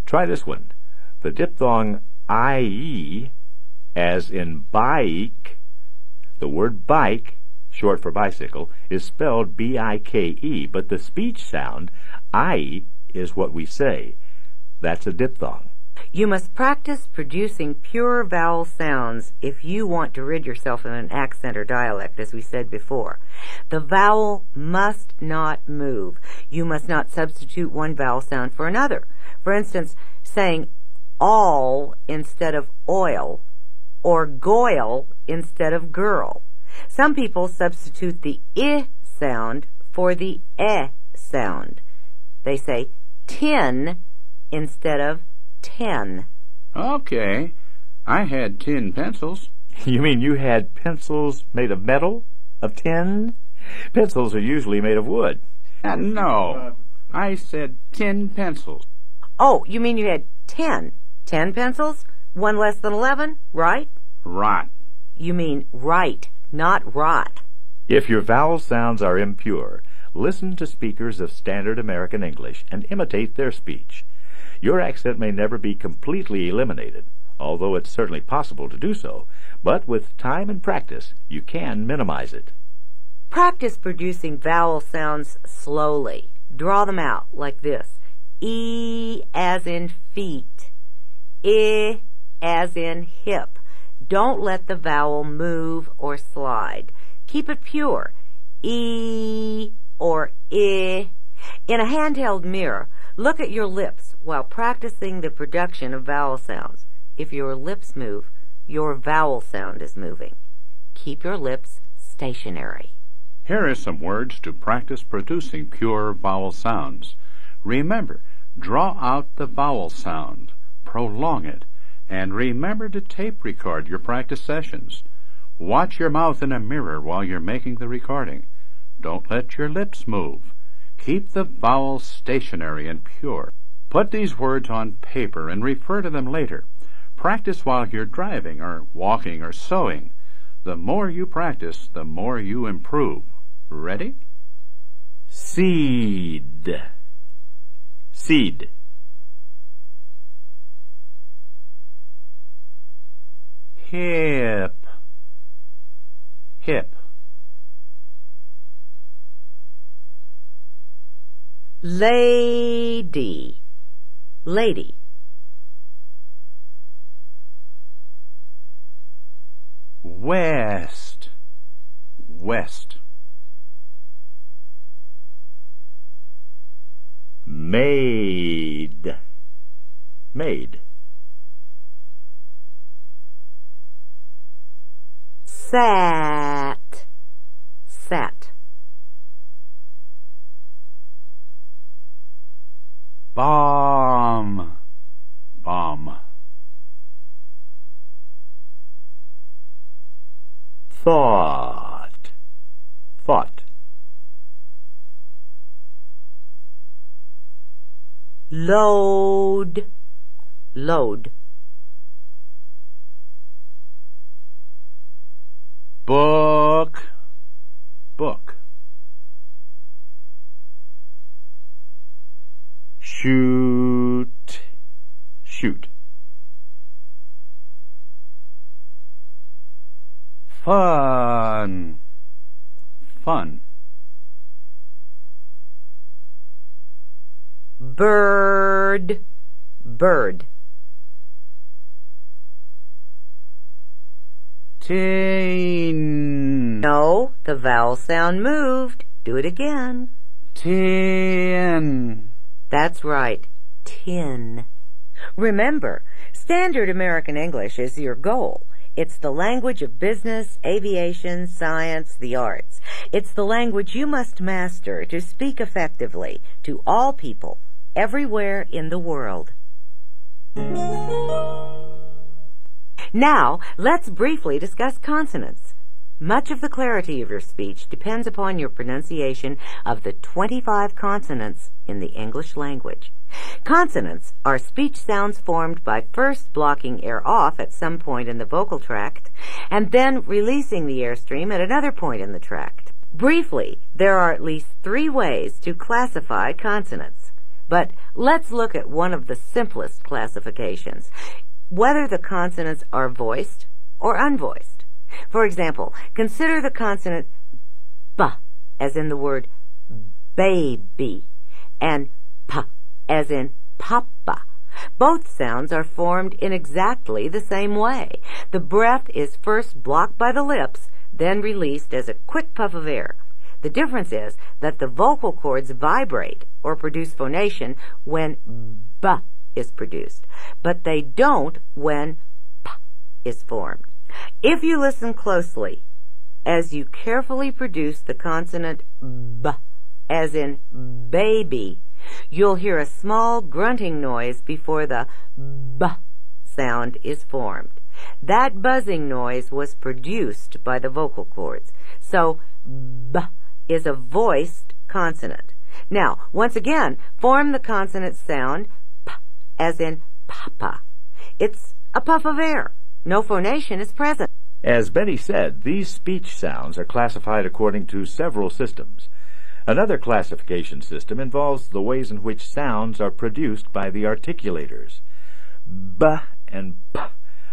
Try this one. The diphthong ie, as in bike, the word bike, short for bicycle, is spelled B-I-K-E, but the speech sound, I, is what we say. That's a diphthong. You must practice producing pure vowel sounds if you want to rid yourself of an accent or dialect, as we said before. The vowel must not move. You must not substitute one vowel sound for another. For instance, saying all instead of oil, or goil instead of girl. Some people substitute the I sound for the E sound. They say tin instead of 10. Okay. I had tin pencils. You mean you had pencils made of metal? Of tin? Pencils are usually made of wood. No. I said tin pencils. Oh, you mean you had 10. 10 pencils? One less than 11, right? Rot. You mean right, not rot. If your vowel sounds are impure, listen to speakers of standard American English and imitate their speech. Your accent may never be completely eliminated, although it's certainly possible to do so, but with time and practice, you can minimize it. Practice producing vowel sounds slowly. Draw them out like this. E as in feet. I as in hip. Don't let the vowel move or slide. Keep it pure. E or I. In a handheld mirror, look at your lips while practicing the production of vowel sounds. If your lips move, your vowel sound is moving. Keep your lips stationary. Here are some words to practice producing pure vowel sounds. Remember, draw out the vowel sound, prolong it, and remember to tape record your practice sessions. Watch your mouth in a mirror while you're making the recording. Don't let your lips move. Keep the vowels stationary and pure. Put these words on paper and refer to them later. Practice while you're driving or walking or sewing. The more you practice, the more you improve. Ready? Seed. Seed. Hip. Hip. Lady. Lady. West. West. Made. Made. Sat. Sat. Bomb. Bomb. Thought. Thought. Load. Load. Book. Book. Shoot. Shoot. Fun. Fun. Bird. Bird. Tin. No, the vowel sound moved. Do it again. Tin. That's right. Tin. Remember, standard American English is your goal. It's the language of business, aviation, science, the arts. It's the language you must master to speak effectively to all people, everywhere in the world. Now, let's briefly discuss consonants. Much of the clarity of your speech depends upon your pronunciation of the 25 consonants in the English language. Consonants are speech sounds formed by first blocking air off at some point in the vocal tract and then releasing the airstream at another point in the tract. Briefly, there are at least 3 ways to classify consonants. But let's look at one of the simplest classifications, whether the consonants are voiced or unvoiced. For example, consider the consonant B, as in the word baby, and P, as in papa. Both sounds are formed in exactly the same way. The breath is first blocked by the lips, then released as a quick puff of air. The difference is that the vocal cords vibrate or produce phonation when B is produced, but they don't when P is formed. If you listen closely, as you carefully produce the consonant B, as in baby, you'll hear a small grunting noise before the B sound is formed. That buzzing noise was produced by the vocal cords, so B is a voiced consonant. Now, once again, form the consonant sound P, as in papa. It's a puff of air. No phonation is present. As Benny said, these speech sounds are classified according to several systems. Another classification system involves the ways in which sounds are produced by the articulators. B and P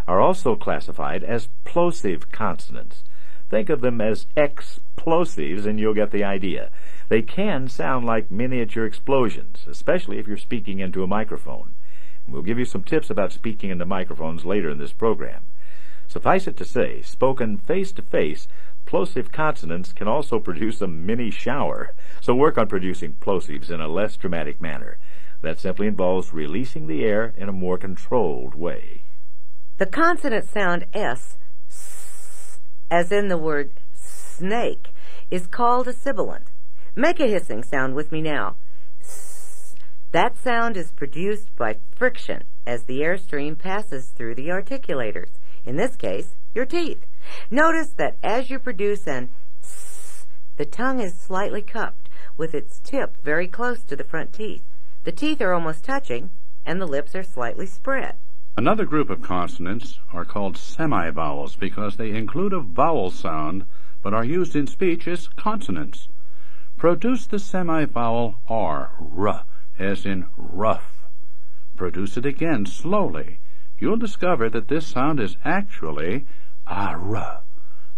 are also classified as plosive consonants. Think of them as explosives and you'll get the idea. They can sound like miniature explosions, especially if you're speaking into a microphone. We'll give you some tips about speaking into microphones later in this program. Suffice it to say, spoken face-to-face, plosive consonants can also produce a mini shower. So work on producing plosives in a less dramatic manner. That simply involves releasing the air in a more controlled way. The consonant sound S, as in the word snake, is called a sibilant. Make a hissing sound with me now. That sound is produced by friction as the airstream passes through the articulators, in this case, your teeth. Notice that as you produce an S, the tongue is slightly cupped, with its tip very close to the front teeth. The teeth are almost touching, and the lips are slightly spread. Another group of consonants are called semivowels because they include a vowel sound but are used in speech as consonants. Produce the semivowel R, as in rough. Produce it again slowly. You'll discover that this sound is actually R.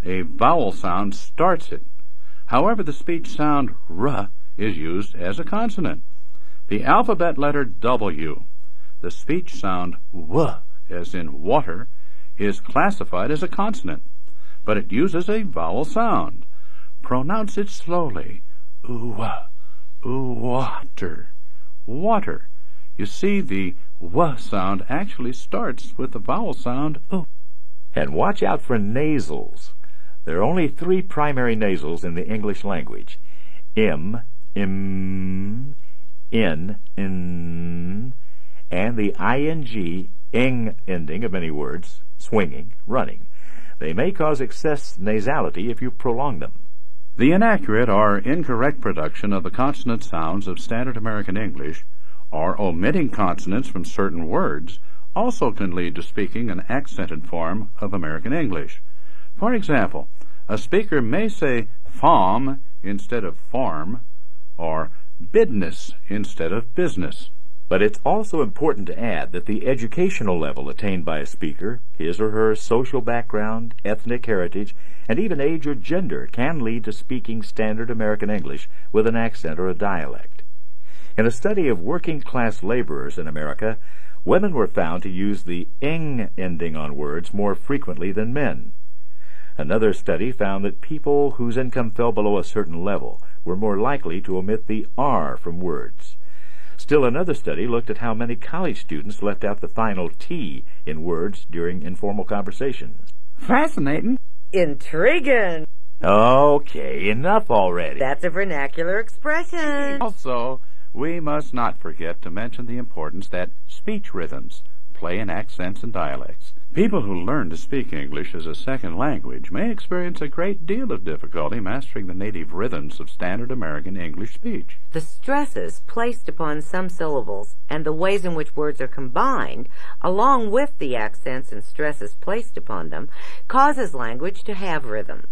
A vowel sound starts it. However, the speech sound R is used as a consonant. The alphabet letter W, the speech sound W, as in water, is classified as a consonant. but it uses a vowel sound. Pronounce it slowly. Water. Water. You see, the w sound actually starts with the vowel sound oo. And watch out for nasals. There are only 3 primary nasals in the English language. M, in, and the ing ending of many words, swinging, running. They may cause excess nasality if you prolong them. The inaccurate or incorrect production of the consonant sounds of standard American English, or omitting consonants from certain words, also can lead to speaking an accented form of American English. For example, a speaker may say farm instead of farm, or business instead of business. But it's also important to add that the educational level attained by a speaker, his or her social background, ethnic heritage, and even age or gender can lead to speaking standard American English with an accent or a dialect. In a study of working-class laborers in America, women were found to use the ing ending on words more frequently than men. Another study found that people whose income fell below a certain level were more likely to omit the R from words. Still another study looked at how many college students left out the final T in words during informal conversations. Fascinating. Intriguing. Okay, enough already. That's a vernacular expression. Also, we must not forget to mention the importance that speech rhythms play in accents and dialects. People who learn to speak English as a second language may experience a great deal of difficulty mastering the native rhythms of standard American English speech. The stresses placed upon some syllables and the ways in which words are combined, along with the accents and stresses placed upon them, causes language to have rhythm.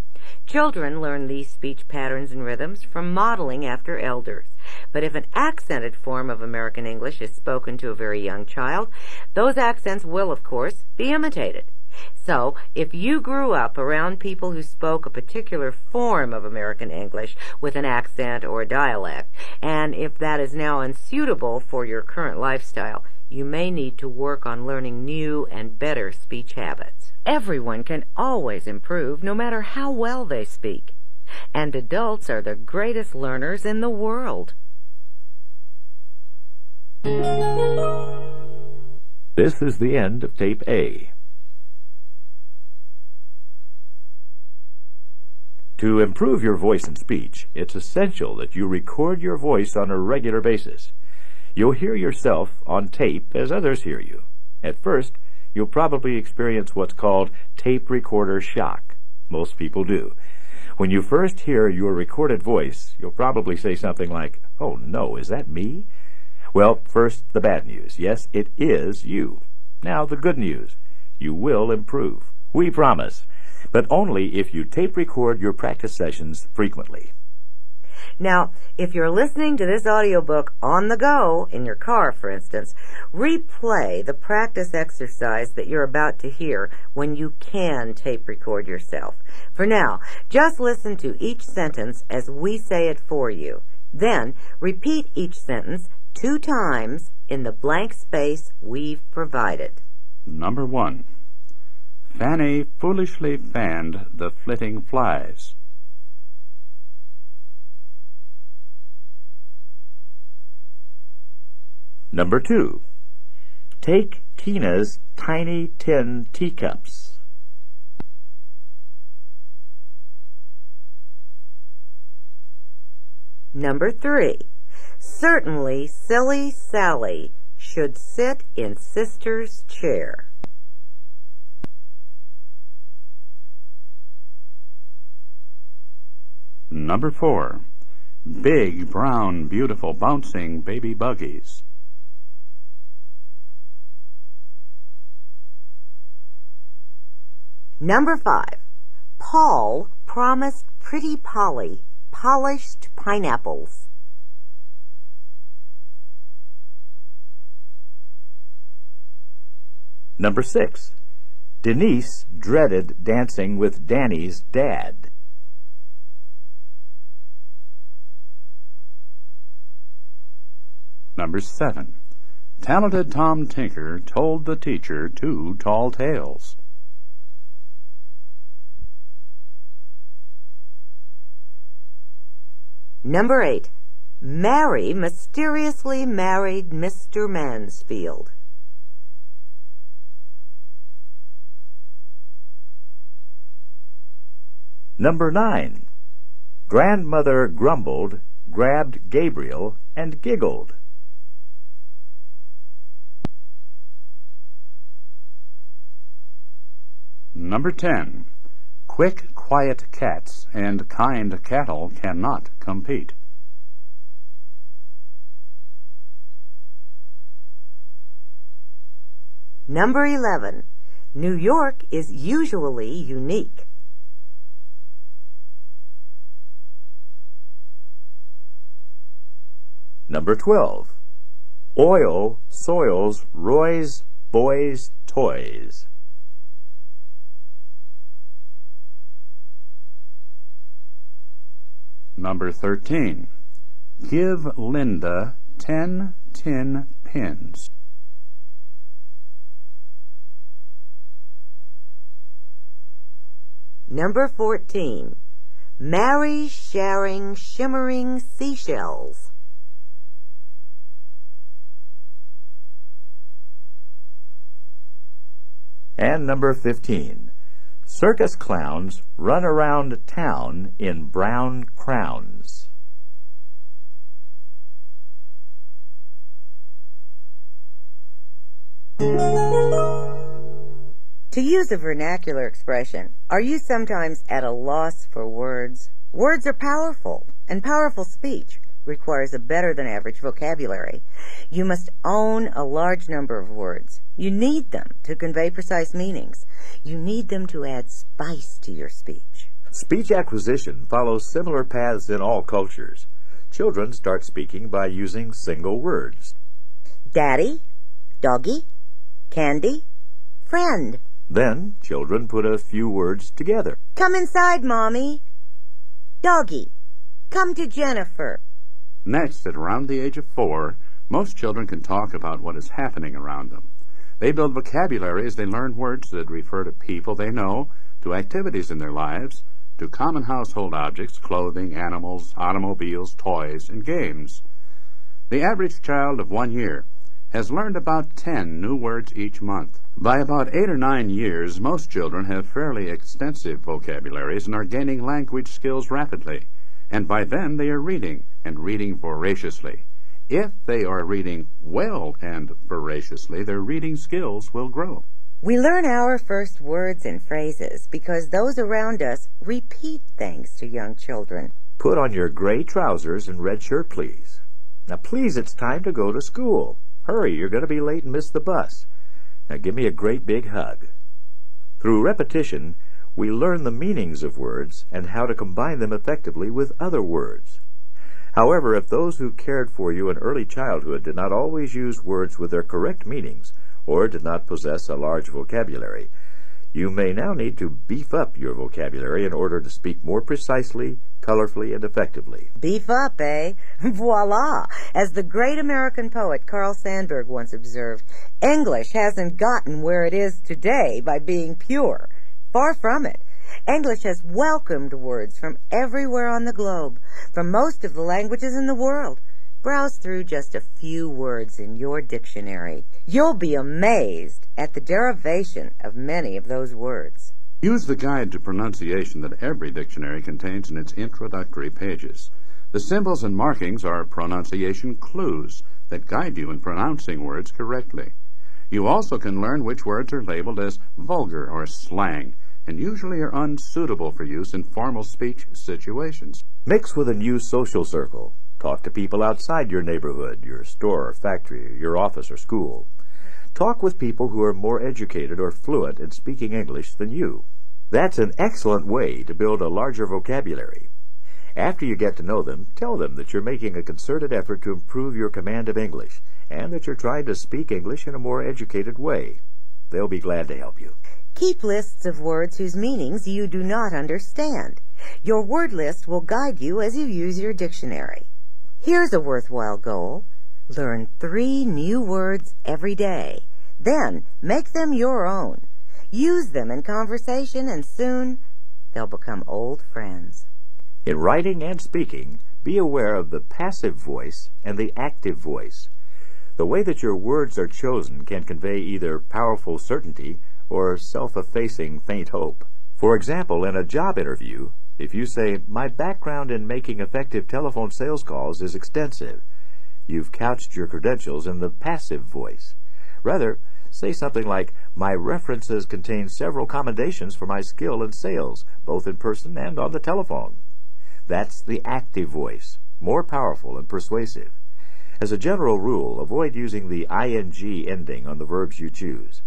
Children learn these speech patterns and rhythms from modeling after elders. But if an accented form of American English is spoken to a very young child, those accents will, of course, be imitated. So, if you grew up around people who spoke a particular form of American English with an accent or a dialect, and if that is now unsuitable for your current lifestyle, you may need to work on learning new and better speech habits. Everyone can always improve, no matter how well they speak. And adults are the greatest learners in the world. This is the end of Tape A. To improve your voice and speech, it's essential that you record your voice on a regular basis. You'll hear yourself on tape as others hear you. At first, you'll probably experience what's called tape recorder shock. Most people do. When you first hear your recorded voice, you'll probably say something like, "Oh no, is that me?" Well, first, the bad news. Yes, it is you. Now, the good news. You will improve. We promise. But only if you tape record your practice sessions frequently. Now, if you're listening to this audiobook on the go, in your car, for instance, replay the practice exercise that you're about to hear when you can tape record yourself. For now, just listen to each sentence as we say it for you. Then, repeat each sentence 2 times in the blank space we've provided. Number 1. Fanny foolishly fanned the flitting flies. Number 2. Take Tina's tiny tin teacups. Number 3. Certainly silly Sally should sit in sister's chair. Number 4. Big, brown, beautiful, bouncing baby buggies. Number 5. Paul promised pretty Polly polished pineapples. Number 6. Denise dreaded dancing with Danny's dad. Number 7. Talented Tom Tinker told the teacher 2 tall tales. Number 8. Mary mysteriously married Mr. Mansfield. Number 9. Grandmother grumbled, grabbed Gabriel, and giggled. Number 10. Quick, quiet cats and kind cattle cannot compete. Number 11. New York is usually unique. Number 12. Oil soils Roy's boys' toys. Number 13. Give Linda 10 tin pins. Number 14. Mary sharing shimmering seashells. And number 15. Circus clowns run around town in brown crowns. To use a vernacular expression, are you sometimes at a loss for words? Words are powerful, and powerful speech requires a better-than-average vocabulary. You must own a large number of words. You need them to convey precise meanings. You need them to add spice to your speech. Speech acquisition follows similar paths in all cultures. Children start speaking by using single words. Daddy, doggy, candy, friend. Then children put a few words together. Come inside, Mommy. Doggy, come to Jennifer. Next, at around the age of 4, most children can talk about what is happening around them. They build vocabulary as they learn words that refer to people they know, to activities in their lives, to common household objects, clothing, animals, automobiles, toys, and games. The average child of 1 year has learned about 10 new words each month. By about 8 or 9 years, most children have fairly extensive vocabularies and are gaining language skills rapidly. And by then they are reading, and reading voraciously. If they are reading well and voraciously, their reading skills will grow. We learn our first words and phrases because those around us repeat things to young children. Put on your gray trousers and red shirt, please. Now, please, it's time to go to school. Hurry, you're going to be late and miss the bus. Now, give me a great big hug. Through repetition, we learn the meanings of words and how to combine them effectively with other words. However, if those who cared for you in early childhood did not always use words with their correct meanings, or did not possess a large vocabulary, you may now need to beef up your vocabulary in order to speak more precisely, colorfully, and effectively. Beef up, eh? Voila! As the great American poet Carl Sandburg once observed, English hasn't gotten where it is today by being pure. Far from it. English has welcomed words from everywhere on the globe, from most of the languages in the world. Browse through just a few words in your dictionary. You'll be amazed at the derivation of many of those words. Use the guide to pronunciation that every dictionary contains in its introductory pages. The symbols and markings are pronunciation clues that guide you in pronouncing words correctly. You also can learn which words are labeled as vulgar or slang, and usually are unsuitable for use in formal speech situations. Mix with a new social circle. Talk to people outside your neighborhood, your store or factory, your office or school. Talk with people who are more educated or fluent in speaking English than you. That's an excellent way to build a larger vocabulary. After you get to know them, tell them that you're making a concerted effort to improve your command of English, and that you're trying to speak English in a more educated way. They'll be glad to help you. Keep lists of words whose meanings you do not understand. Your word list will guide you as you use your dictionary. Here's a worthwhile goal. Learn 3 new words every day. Then make them your own. Use them in conversation, and soon they'll become old friends. In writing and speaking, be aware of the passive voice and the active voice. The way that your words are chosen can convey either powerful certainty or self-effacing faint hope. For example, in a job interview, if you say, "My background in making effective telephone sales calls is extensive," you've couched your credentials in the passive voice. Rather, say something like, "My references contain several commendations for my skill in sales, both in person and on the telephone." That's the active voice, more powerful and persuasive. As a general rule, avoid using the ing ending on the verbs you choose.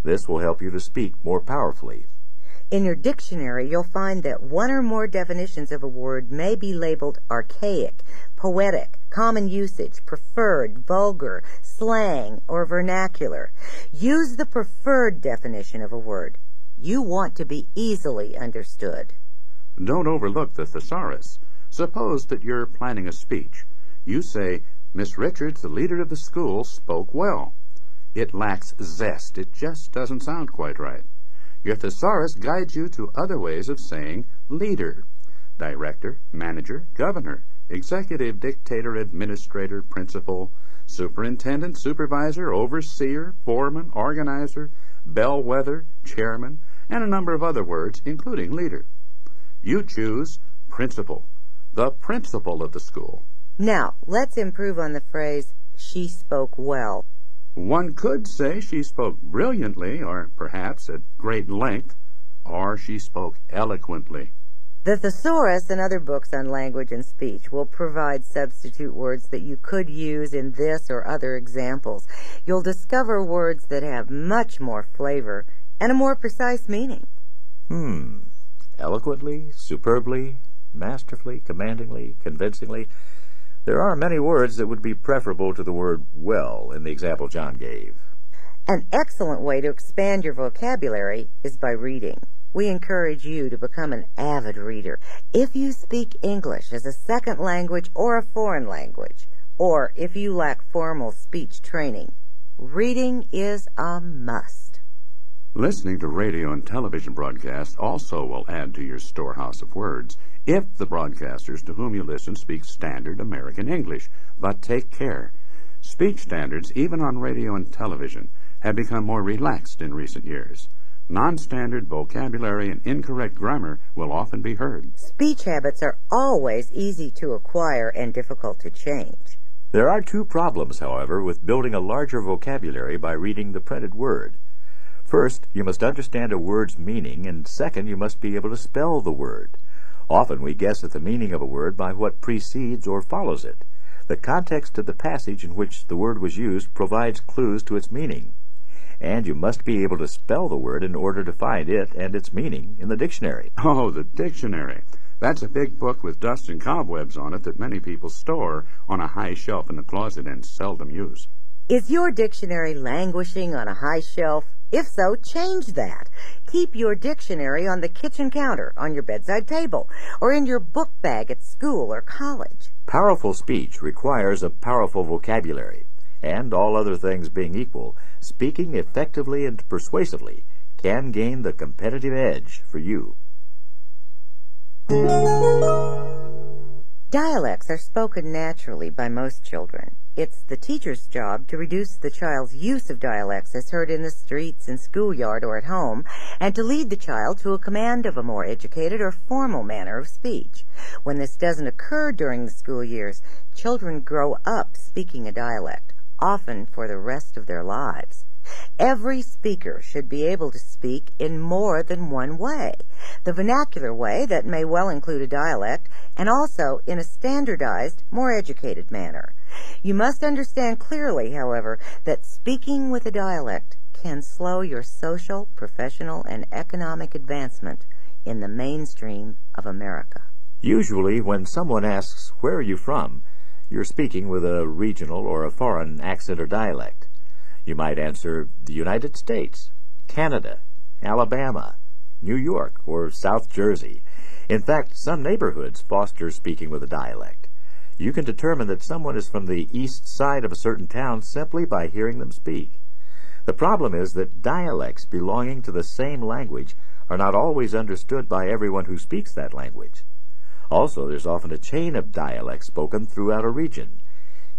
This will help you to speak more powerfully. In your dictionary, you'll find that one or more definitions of a word may be labeled archaic, poetic, common usage, preferred, vulgar, slang, or vernacular. Use the preferred definition of a word. You want to be easily understood. Don't overlook the thesaurus. Suppose that you're planning a speech. You say, "Miss Richards, the leader of the school, spoke well." It lacks zest. It just doesn't sound quite right. Your thesaurus guides you to other ways of saying leader: director, manager, governor, executive, dictator, administrator, principal, superintendent, supervisor, overseer, foreman, organizer, bellwether, chairman, and a number of other words, including leader. You choose principal, the principal of the school. Now, let's improve on the phrase, "she spoke well." One could say she spoke brilliantly, or perhaps at great length, or she spoke eloquently. The thesaurus and other books on language and speech will provide substitute words that you could use in this or other examples. You'll discover words that have much more flavor and a more precise meaning. Eloquently, superbly, masterfully, commandingly, convincingly. There are many words that would be preferable to the word well in the example John gave. An excellent way to expand your vocabulary is by reading. We encourage you to become an avid reader. If you speak English as a second language or a foreign language, or if you lack formal speech training, reading is a must. Listening to radio and television broadcasts also will add to your storehouse of words if the broadcasters to whom you listen speak standard American English. But take care. Speech standards, even on radio and television, have become more relaxed in recent years. Non-standard vocabulary and incorrect grammar will often be heard. Speech habits are always easy to acquire and difficult to change. There are two problems, however, with building a larger vocabulary by reading the printed word. First, you must understand a word's meaning, and second, you must be able to spell the word. Often we guess at the meaning of a word by what precedes or follows it. The context of the passage in which the word was used provides clues to its meaning. And you must be able to spell the word in order to find it and its meaning in the dictionary. Oh, the dictionary. That's a big book with dust and cobwebs on it that many people store on a high shelf in the closet and seldom use. Is your dictionary languishing on a high shelf? If so, change that. Keep your dictionary on the kitchen counter, on your bedside table, or in your book bag at school or college. Powerful speech requires a powerful vocabulary, and all other things being equal, speaking effectively and persuasively can gain the competitive edge for you. Dialects are spoken naturally by most children. It's the teacher's job to reduce the child's use of dialects as heard in the streets, in schoolyard, or at home, and to lead the child to a command of a more educated or formal manner of speech. When this doesn't occur during the school years, children grow up speaking a dialect, often for the rest of their lives. Every speaker should be able to speak in more than one way. The vernacular way, that may well include a dialect, and also in a standardized, more educated manner. You must understand clearly, however, that speaking with a dialect can slow your social, professional, and economic advancement in the mainstream of America. Usually, when someone asks, "Where are you from?" you're speaking with a regional or a foreign accent or dialect. You might answer the United States, Canada, Alabama, New York, or South Jersey. In fact, some neighborhoods foster speaking with a dialect. You can determine that someone is from the east side of a certain town simply by hearing them speak. The problem is that dialects belonging to the same language are not always understood by everyone who speaks that language. Also, there's often a chain of dialects spoken throughout a region.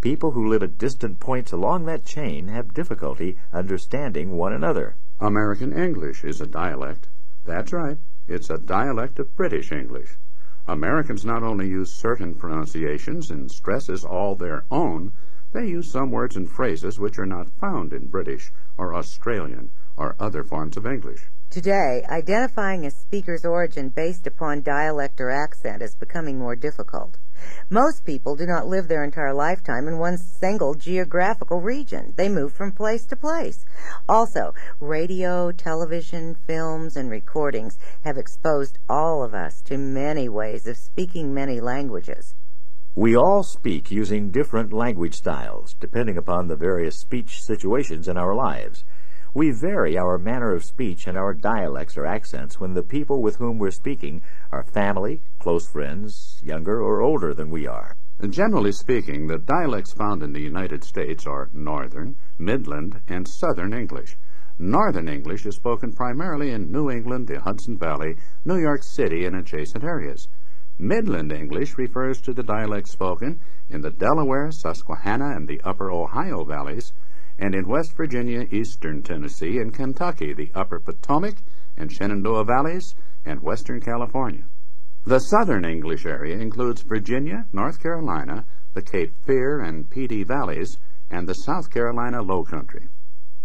People who live at distant points along that chain have difficulty understanding one another. American English is a dialect. That's right. It's a dialect of British English. Americans not only use certain pronunciations and stresses all their own, they use some words and phrases which are not found in British or Australian or other forms of English. Today, identifying a speaker's origin based upon dialect or accent is becoming more difficult. Most people do not live their entire lifetime in one single geographical region. They move from place to place. Also, radio, television, films, and recordings have exposed all of us to many ways of speaking many languages. We all speak using different language styles, depending upon the various speech situations in our lives. We vary our manner of speech and our dialects or accents when the people with whom we're speaking are family, close friends, younger or older than we are. Generally speaking, the dialects found in the United States are Northern, Midland, and Southern English. Northern English is spoken primarily in New England, the Hudson Valley, New York City, and adjacent areas. Midland English refers to the dialects spoken in the Delaware, Susquehanna, and the Upper Ohio valleys, and in West Virginia, Eastern Tennessee, and Kentucky, the Upper Potomac and Shenandoah valleys, and Western California. The Southern English area includes Virginia, North Carolina, the Cape Fear and Pee Dee valleys, and the South Carolina Low Country.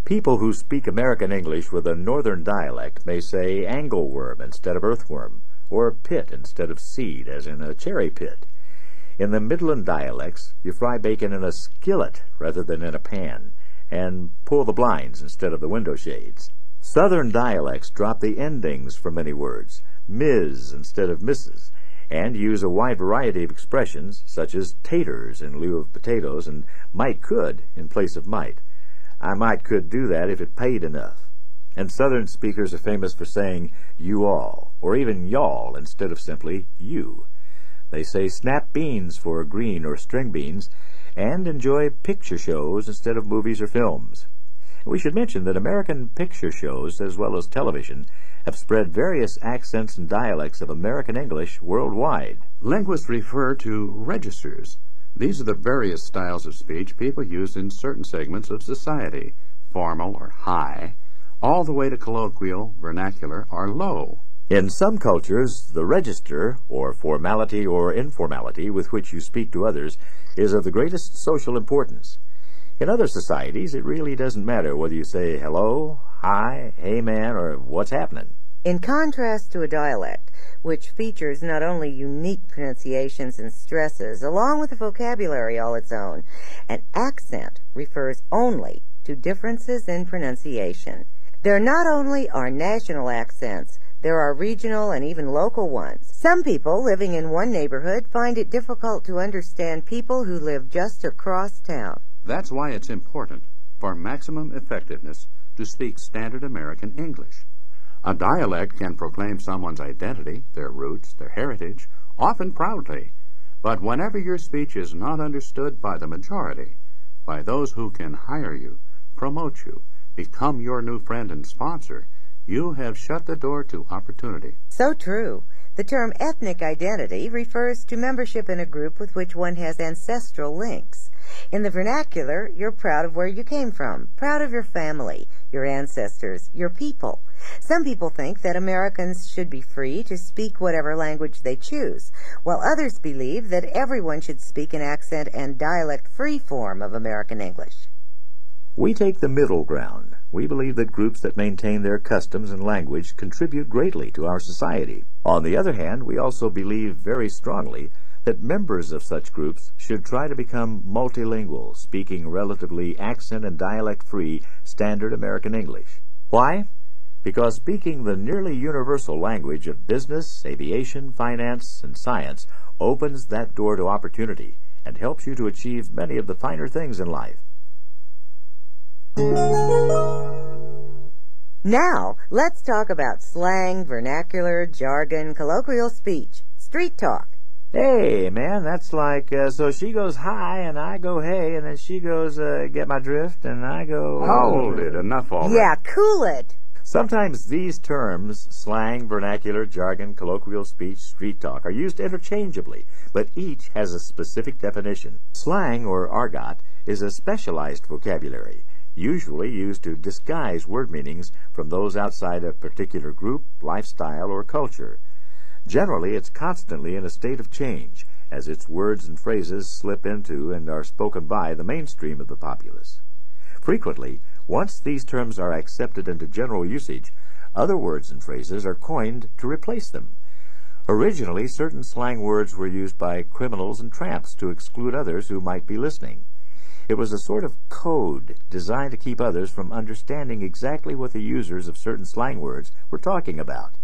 People who speak American English with a northern dialect may say angleworm instead of earthworm, or pit instead of seed, as in a cherry pit. In the Midland dialects, you fry bacon in a skillet rather than in a pan, and pull the blinds instead of the window shades. Southern dialects drop the endings from many words, Ms. instead of Mrs., and use a wide variety of expressions, such as taters in lieu of potatoes and might could in place of might. I might could do that if it paid enough. And Southern speakers are famous for saying you all, or even y'all instead of simply you. They say snap beans for green or string beans, and enjoy picture shows instead of movies or films. We should mention that American picture shows, as well as television, have spread various accents and dialects of American English worldwide. Linguists refer to registers. These are the various styles of speech people use in certain segments of society, formal or high, all the way to colloquial, vernacular, or low. In some cultures, the register, or formality or informality with which you speak to others, is of the greatest social importance. In other societies, it really doesn't matter whether you say hello, hi, hey man, or what's happening. In contrast to a dialect, which features not only unique pronunciations and stresses, along with a vocabulary all its own, an accent refers only to differences in pronunciation. There not only are national accents, there are regional and even local ones. Some people living in one neighborhood find it difficult to understand people who live just across town. That's why it's important, for maximum effectiveness, to speak standard American English. A dialect can proclaim someone's identity, their roots, their heritage, often proudly. But whenever your speech is not understood by the majority, by those who can hire you, promote you, become your new friend and sponsor, you have shut the door to opportunity. So true. The term ethnic identity refers to membership in a group with which one has ancestral links. In the vernacular, you're proud of where you came from, proud of your family, your ancestors, your people. Some people think that Americans should be free to speak whatever language they choose, while others believe that everyone should speak an accent and dialect-free form of American English. We take the middle ground. We believe that groups that maintain their customs and language contribute greatly to our society. On the other hand, we also believe very strongly that members of such groups should try to become multilingual, speaking relatively accent and dialect-free standard American English. Why? Because speaking the nearly universal language of business, aviation, finance, and science opens that door to opportunity and helps you to achieve many of the finer things in life. Now, let's talk about slang, vernacular, jargon, colloquial speech, street talk. Hey, man, that's like, so she goes hi, and I go hey, and then she goes, get my drift, and I go... Hold it, enough already. Yeah, cool it. Sometimes these terms, slang, vernacular, jargon, colloquial speech, street talk, are used interchangeably, but each has a specific definition. Slang, or argot, is a specialized vocabulary, usually used to disguise word meanings from those outside a particular group, lifestyle, or culture. Generally, it's constantly in a state of change, as its words and phrases slip into and are spoken by the mainstream of the populace. Frequently, once these terms are accepted into general usage, other words and phrases are coined to replace them. Originally, certain slang words were used by criminals and tramps to exclude others who might be listening. It was a sort of code designed to keep others from understanding exactly what the users of certain slang words were talking about.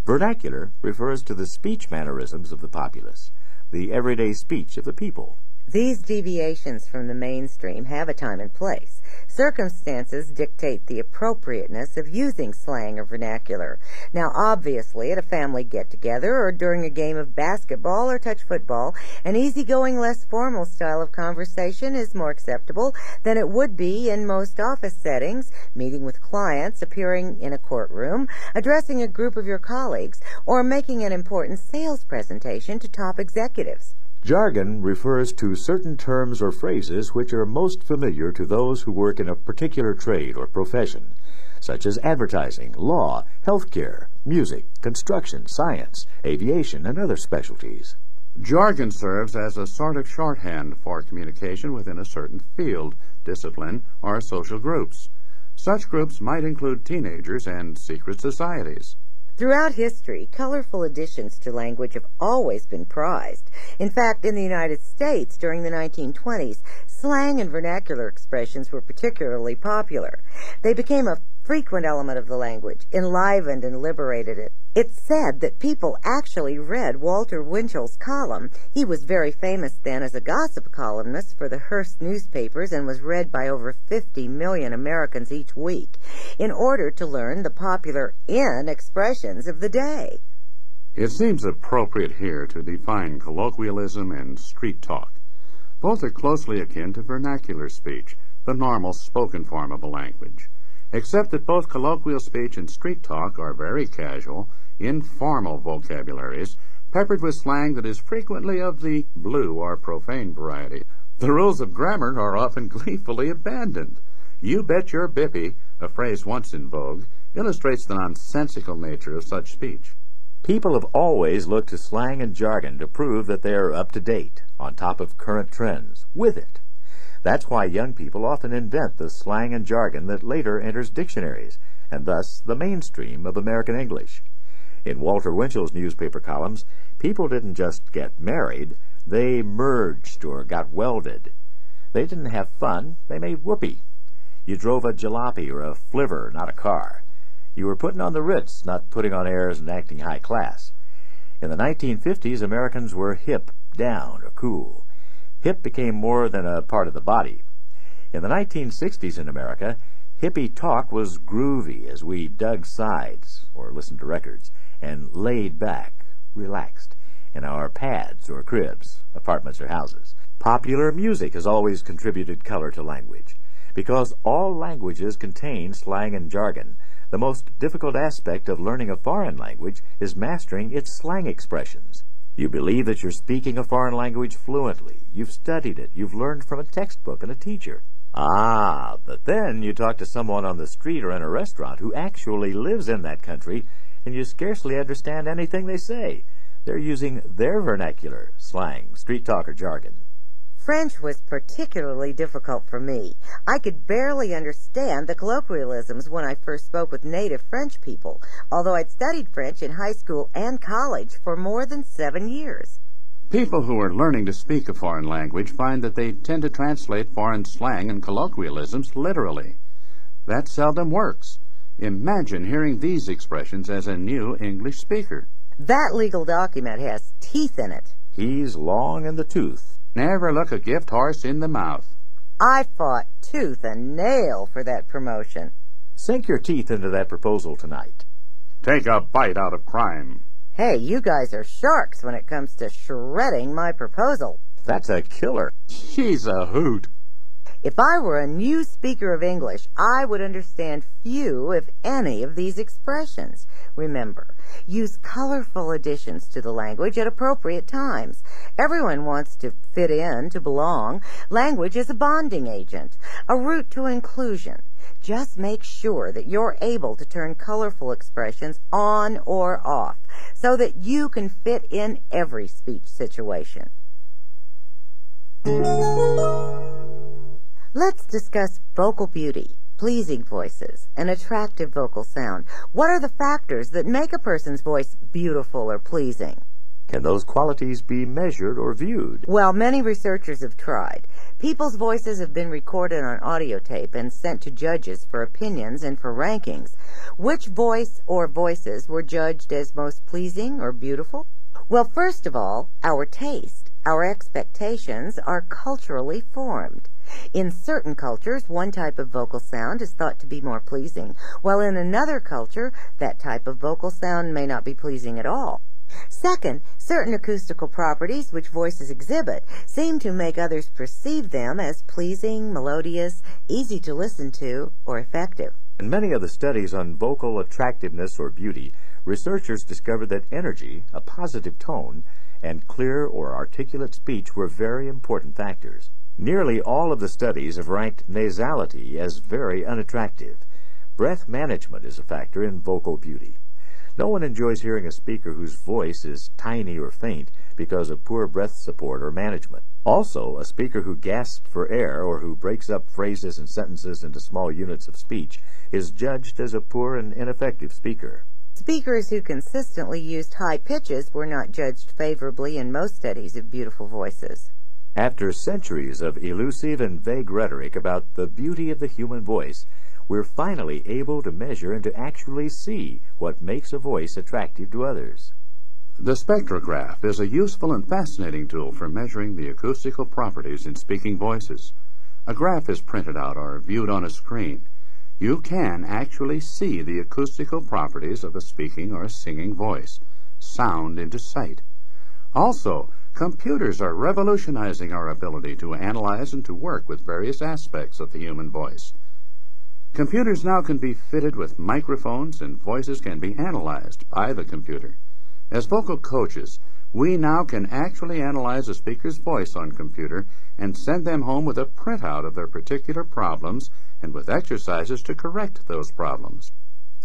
Vernacular refers to the speech mannerisms of the populace, the everyday speech of the people. These deviations from the mainstream have a time and place. Circumstances dictate the appropriateness of using slang or vernacular. Now, obviously, at a family get-together or during a game of basketball or touch football, an easygoing, less formal style of conversation is more acceptable than it would be in most office settings, meeting with clients, appearing in a courtroom, addressing a group of your colleagues, or making an important sales presentation to top executives. Jargon refers to certain terms or phrases which are most familiar to those who work in a particular trade or profession, such as advertising, law, healthcare, music, construction, science, aviation, and other specialties. Jargon serves as a sort of shorthand for communication within a certain field, discipline, or social groups. Such groups might include teenagers and secret societies. Throughout history, colorful additions to language have always been prized. In fact, in the United States during the 1920s, slang and vernacular expressions were particularly popular. They became a frequent element of the language, enlivened and liberated it. It's said that people actually read Walter Winchell's column. He was very famous then as a gossip columnist for the Hearst newspapers and was read by over 50 million Americans each week in order to learn the popular expressions of the day. It seems appropriate here to define colloquialism and street talk. Both are closely akin to vernacular speech, the normal spoken form of a language, except that both colloquial speech and street talk are very casual, informal vocabularies, peppered with slang that is frequently of the blue or profane variety. The rules of grammar are often gleefully abandoned. "You bet your bippy," a phrase once in vogue, illustrates the nonsensical nature of such speech. People have always looked to slang and jargon to prove that they are up to date, on top of current trends, with it. That's why young people often invent the slang and jargon that later enters dictionaries, and thus the mainstream of American English. In Walter Winchell's newspaper columns, people didn't just get married, they merged or got welded. They didn't have fun, they made whoopee. You drove a jalopy or a flivver, not a car. You were putting on the Ritz, not putting on airs and acting high class. In the 1950s, Americans were hip, down, or cool. Hip became more than a part of the body. In the 1960s in America, hippie talk was groovy as we dug sides, or listened to records, and laid back, relaxed, in our pads or cribs, apartments or houses. Popular music has always contributed color to language. Because all languages contain slang and jargon, the most difficult aspect of learning a foreign language is mastering its slang expressions. You believe that you're speaking a foreign language fluently. You've studied it. You've learned from a textbook and a teacher. But then you talk to someone on the street or in a restaurant who actually lives in that country, and you scarcely understand anything they say. They're using their vernacular, slang, street talk, or jargon. French was particularly difficult for me. I could barely understand the colloquialisms when I first spoke with native French people, although I'd studied French in high school and college for more than 7 years. People who are learning to speak a foreign language find that they tend to translate foreign slang and colloquialisms literally. That seldom works. Imagine hearing these expressions as a new English speaker. That legal document has teeth in it. He's long in the tooth. Never look a gift horse in the mouth. I fought tooth and nail for that promotion. Sink your teeth into that proposal tonight. Take a bite out of crime. Hey, you guys are sharks when it comes to shredding my proposal. That's a killer. She's a hoot. If I were a new speaker of English, I would understand few, if any, of these expressions. Remember, use colorful additions to the language at appropriate times. Everyone wants to fit in, to belong. Language is a bonding agent, a route to inclusion. Just make sure that you're able to turn colorful expressions on or off so that you can fit in every speech situation. Let's discuss vocal beauty, pleasing voices, and attractive vocal sound. What are the factors that make a person's voice beautiful or pleasing? Can those qualities be measured or viewed? Well, many researchers have tried. People's voices have been recorded on audio tape and sent to judges for opinions and for rankings. Which voice or voices were judged as most pleasing or beautiful? Well, first of all, our taste, our expectations are culturally formed. In certain cultures, one type of vocal sound is thought to be more pleasing, while in another culture, that type of vocal sound may not be pleasing at all. Second, certain acoustical properties which voices exhibit seem to make others perceive them as pleasing, melodious, easy to listen to, or effective. In many of the studies on vocal attractiveness or beauty, researchers discovered that energy, a positive tone, and clear or articulate speech were very important factors. Nearly all of the studies have ranked nasality as very unattractive. Breath management is a factor in vocal beauty. No one enjoys hearing a speaker whose voice is tiny or faint because of poor breath support or management. Also, a speaker who gasps for air or who breaks up phrases and sentences into small units of speech is judged as a poor and ineffective speaker. Speakers who consistently used high pitches were not judged favorably in most studies of beautiful voices. After centuries of elusive and vague rhetoric about the beauty of the human voice, we're finally able to measure and to actually see what makes a voice attractive to others. The spectrograph is a useful and fascinating tool for measuring the acoustical properties in speaking voices. A graph is printed out or viewed on a screen. You can actually see the acoustical properties of a speaking or a singing voice, sound into sight. Also, computers are revolutionizing our ability to analyze and to work with various aspects of the human voice. Computers now can be fitted with microphones, and voices can be analyzed by the computer. As vocal coaches, we now can actually analyze a speaker's voice on computer and send them home with a printout of their particular problems and with exercises to correct those problems.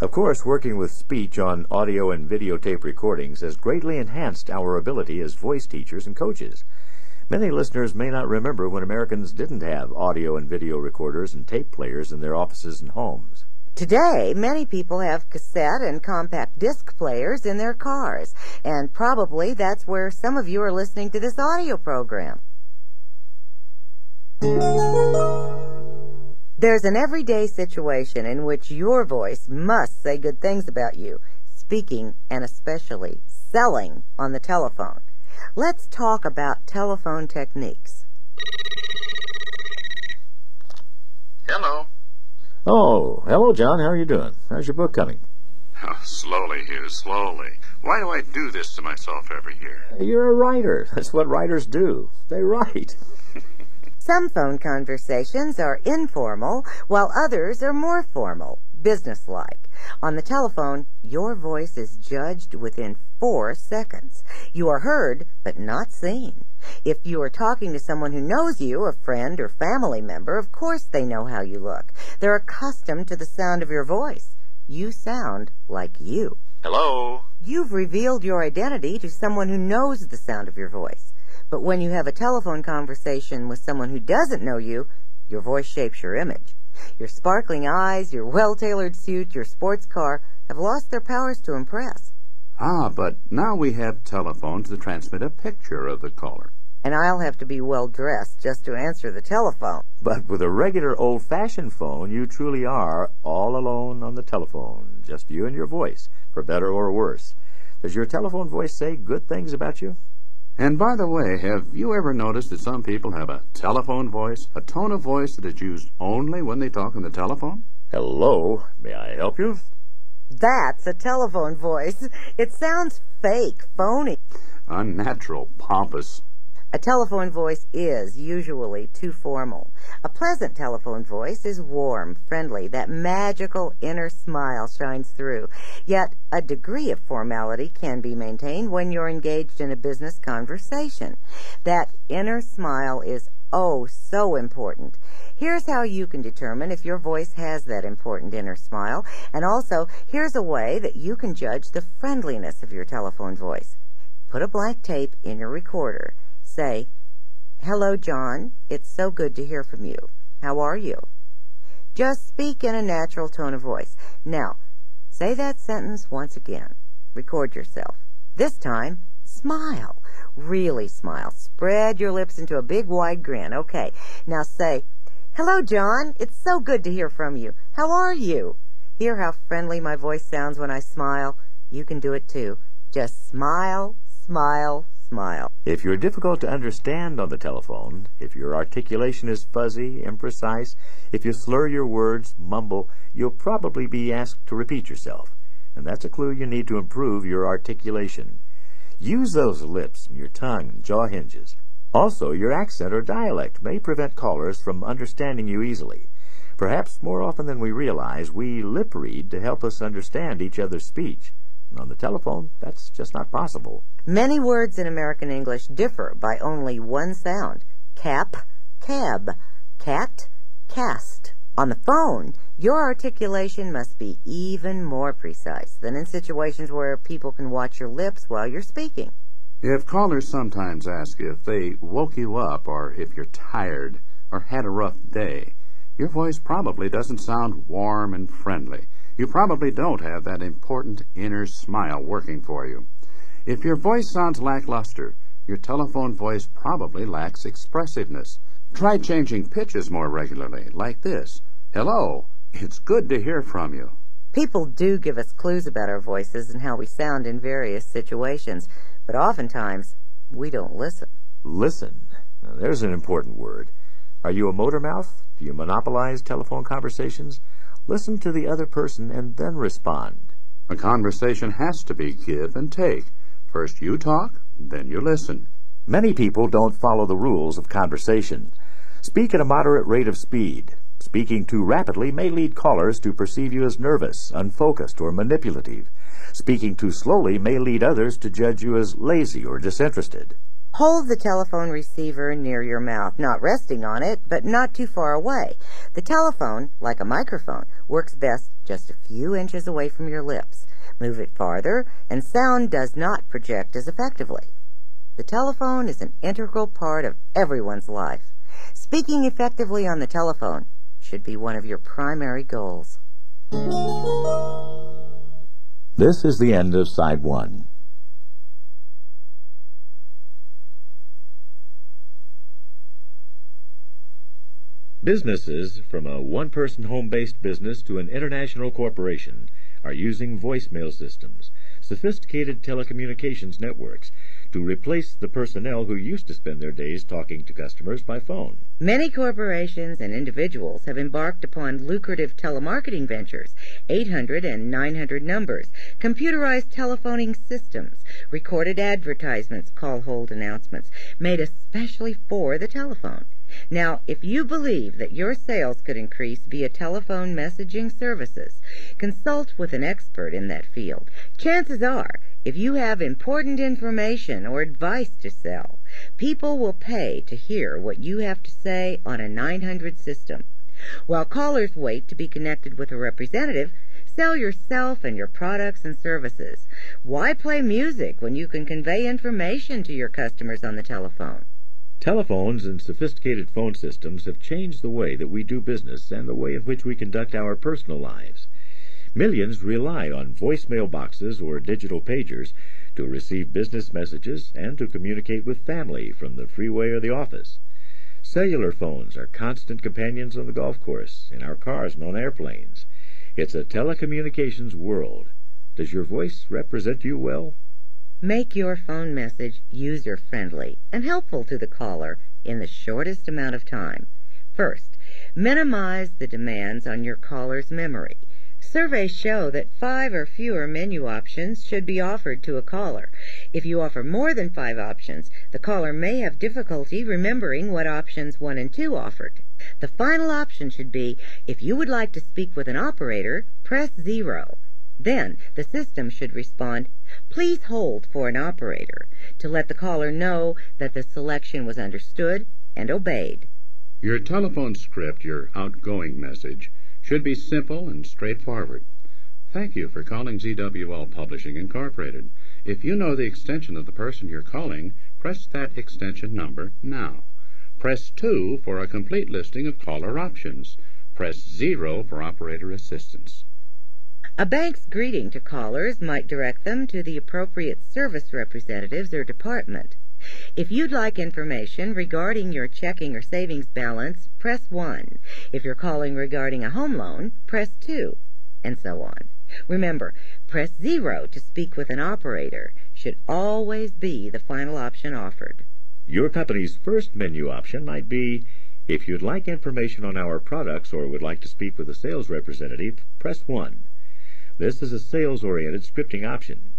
Of course, working with speech on audio and videotape recordings has greatly enhanced our ability as voice teachers and coaches. Many listeners may not remember when Americans didn't have audio and video recorders and tape players in their offices and homes. Today, many people have cassette and compact disc players in their cars, and probably that's where some of you are listening to this audio program. There's an everyday situation in which your voice must say good things about you, speaking and especially selling on the telephone. Let's talk about telephone techniques. Hello. Oh, hello, John. How are you doing? How's your book coming? Oh, slowly, Hugh, slowly. Why do I do this to myself every year? You're a writer. That's what writers do. They write. Some phone conversations are informal, while others are more formal, businesslike. On the telephone, your voice is judged within 4 seconds. You are heard, but not seen. If you are talking to someone who knows you, a friend or family member, of course they know how you look. They're accustomed to the sound of your voice. You sound like you. Hello. You've revealed your identity to someone who knows the sound of your voice. But when you have a telephone conversation with someone who doesn't know you, your voice shapes your image. Your sparkling eyes, your well-tailored suit, your sports car have lost their powers to impress. But now we have telephones to transmit a picture of the caller. And I'll have to be well-dressed just to answer the telephone. But with a regular old-fashioned phone, you truly are all alone on the telephone, just you and your voice, for better or worse. Does your telephone voice say good things about you? And by the way, have you ever noticed that some people have a telephone voice, a tone of voice that is used only when they talk on the telephone? Hello, may I help you? That's a telephone voice. It sounds fake, phony. Unnatural, pompous. A telephone voice is usually too formal. A pleasant telephone voice is warm, friendly. That magical inner smile shines through. Yet a degree of formality can be maintained when you're engaged in a business conversation. That inner smile is oh so important. Here's how you can determine if your voice has that important inner smile, and also here's a way that you can judge the friendliness of your telephone voice. Put a blank tape in your recorder. Say, "Hello, John. It's so good to hear from you. How are you?" Just speak in a natural tone of voice. Now, say that sentence once again. Record yourself. This time, smile. Really smile. Spread your lips into a big wide grin. Okay. Now say, "Hello, John. It's so good to hear from you. How are you?" Hear how friendly my voice sounds when I smile? You can do it too. Just smile, smile, smile. If you're difficult to understand on the telephone, if your articulation is fuzzy, imprecise, if you slur your words, mumble, you'll probably be asked to repeat yourself. And that's a clue you need to improve your articulation. Use those lips and your tongue and jaw hinges. Also, your accent or dialect may prevent callers from understanding you easily. Perhaps more often than we realize, we lip read to help us understand each other's speech. And on the telephone, that's just not possible. Many words in American English differ by only one sound. Cap, cab, cat, cast. On the phone, your articulation must be even more precise than in situations where people can watch your lips while you're speaking. If callers sometimes ask if they woke you up or if you're tired or had a rough day, your voice probably doesn't sound warm and friendly. You probably don't have that important inner smile working for you. If your voice sounds lackluster, your telephone voice probably lacks expressiveness. Try changing pitches more regularly, like this. "Hello, it's good to hear from you." People do give us clues about our voices and how we sound in various situations, but oftentimes we don't listen. Listen. Now, there's an important word. Are you a motor mouth? Do you monopolize telephone conversations? Listen to the other person and then respond. A conversation has to be give and take. First you talk, then you listen. Many people don't follow the rules of conversation. Speak at a moderate rate of speed. Speaking too rapidly may lead callers to perceive you as nervous, unfocused, or manipulative. Speaking too slowly may lead others to judge you as lazy or disinterested. Hold the telephone receiver near your mouth, not resting on it, but not too far away. The telephone, like a microphone, works best just a few inches away from your lips. Move it farther, and sound does not project as effectively. The telephone is an integral part of everyone's life. Speaking effectively on the telephone should be one of your primary goals. This is the end of Side 1. Businesses, from a one-person home-based business to an international corporation, are using voicemail systems, sophisticated telecommunications networks, to replace the personnel who used to spend their days talking to customers by phone. Many corporations and individuals have embarked upon lucrative telemarketing ventures, 800 and 900 numbers, computerized telephoning systems, recorded advertisements, call hold announcements, made especially for the telephone. Now, if you believe that your sales could increase via telephone messaging services, consult with an expert in that field. Chances are, if you have important information or advice to sell, people will pay to hear what you have to say on a 900 system. While callers wait to be connected with a representative, sell yourself and your products and services. Why play music when you can convey information to your customers on the telephone? Telephones and sophisticated phone systems have changed the way that we do business and the way in which we conduct our personal lives. Millions rely on voicemail boxes or digital pagers to receive business messages and to communicate with family from the freeway or the office. Cellular phones are constant companions on the golf course, in our cars and on airplanes. It's a telecommunications world. Does your voice represent you well? Make your phone message user-friendly and helpful to the caller in the shortest amount of time. First, minimize the demands on your caller's memory. Surveys show that 5 or fewer menu options should be offered to a caller. If you offer more than 5 options, the caller may have difficulty remembering what options 1 and 2 offered. The final option should be, if you would like to speak with an operator, press 0. Then the system should respond, "Please hold for an operator," to let the caller know that the selection was understood and obeyed. Your telephone script, your outgoing message, should be simple and straightforward. Thank you for calling ZWL Publishing Incorporated. If you know the extension of the person you're calling, press that extension number now. Press 2 for a complete listing of caller options. Press 0 for operator assistance. A bank's greeting to callers might direct them to the appropriate service representatives or department. If you'd like information regarding your checking or savings balance, press 1. If you're calling regarding a home loan, press 2, and so on. Remember, press 0 to speak with an operator should always be the final option offered. Your company's first menu option might be, if you'd like information on our products or would like to speak with a sales representative, press 1. This is a sales-oriented scripting option.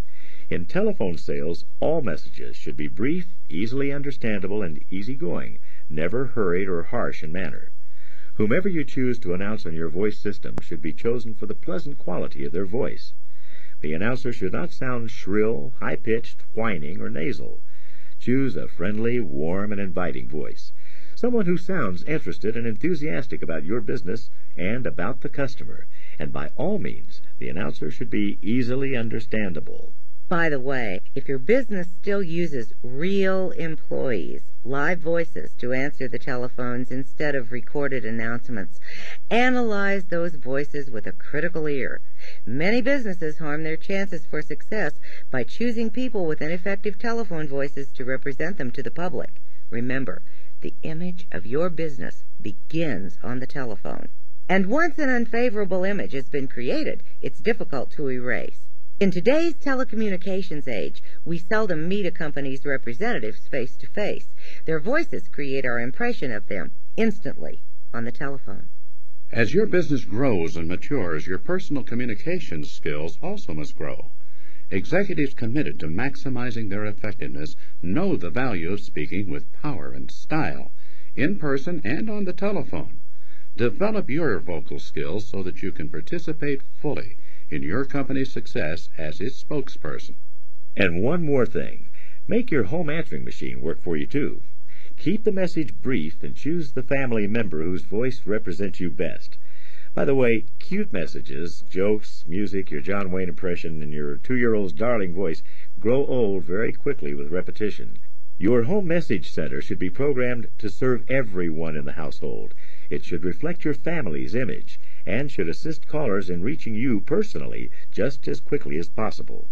In telephone sales, all messages should be brief, easily understandable, and easygoing, never hurried or harsh in manner. Whomever you choose to announce on your voice system should be chosen for the pleasant quality of their voice. The announcer should not sound shrill, high-pitched, whining, or nasal. Choose a friendly, warm, and inviting voice. Someone who sounds interested and enthusiastic about your business and about the customer. And by all means, the announcer should be easily understandable. By the way, if your business still uses real employees, live voices, to answer the telephones instead of recorded announcements, analyze those voices with a critical ear. Many businesses harm their chances for success by choosing people with ineffective telephone voices to represent them to the public. Remember, the image of your business begins on the telephone. And once an unfavorable image has been created, it's difficult to erase. In today's telecommunications age, we seldom meet a company's representatives face to face. Their voices create our impression of them instantly on the telephone. As your business grows and matures, your personal communications skills also must grow. Executives committed to maximizing their effectiveness know the value of speaking with power and style, in person and on the telephone. Develop your vocal skills so that you can participate fully in your company's success as its spokesperson. And one more thing. Make your home answering machine work for you, too. Keep the message brief and choose the family member whose voice represents you best. By the way, cute messages, jokes, music, your John Wayne impression, and your 2-year-old's darling voice grow old very quickly with repetition. Your home message center should be programmed to serve everyone in the household. It should reflect your family's image and should assist callers in reaching you personally just as quickly as possible.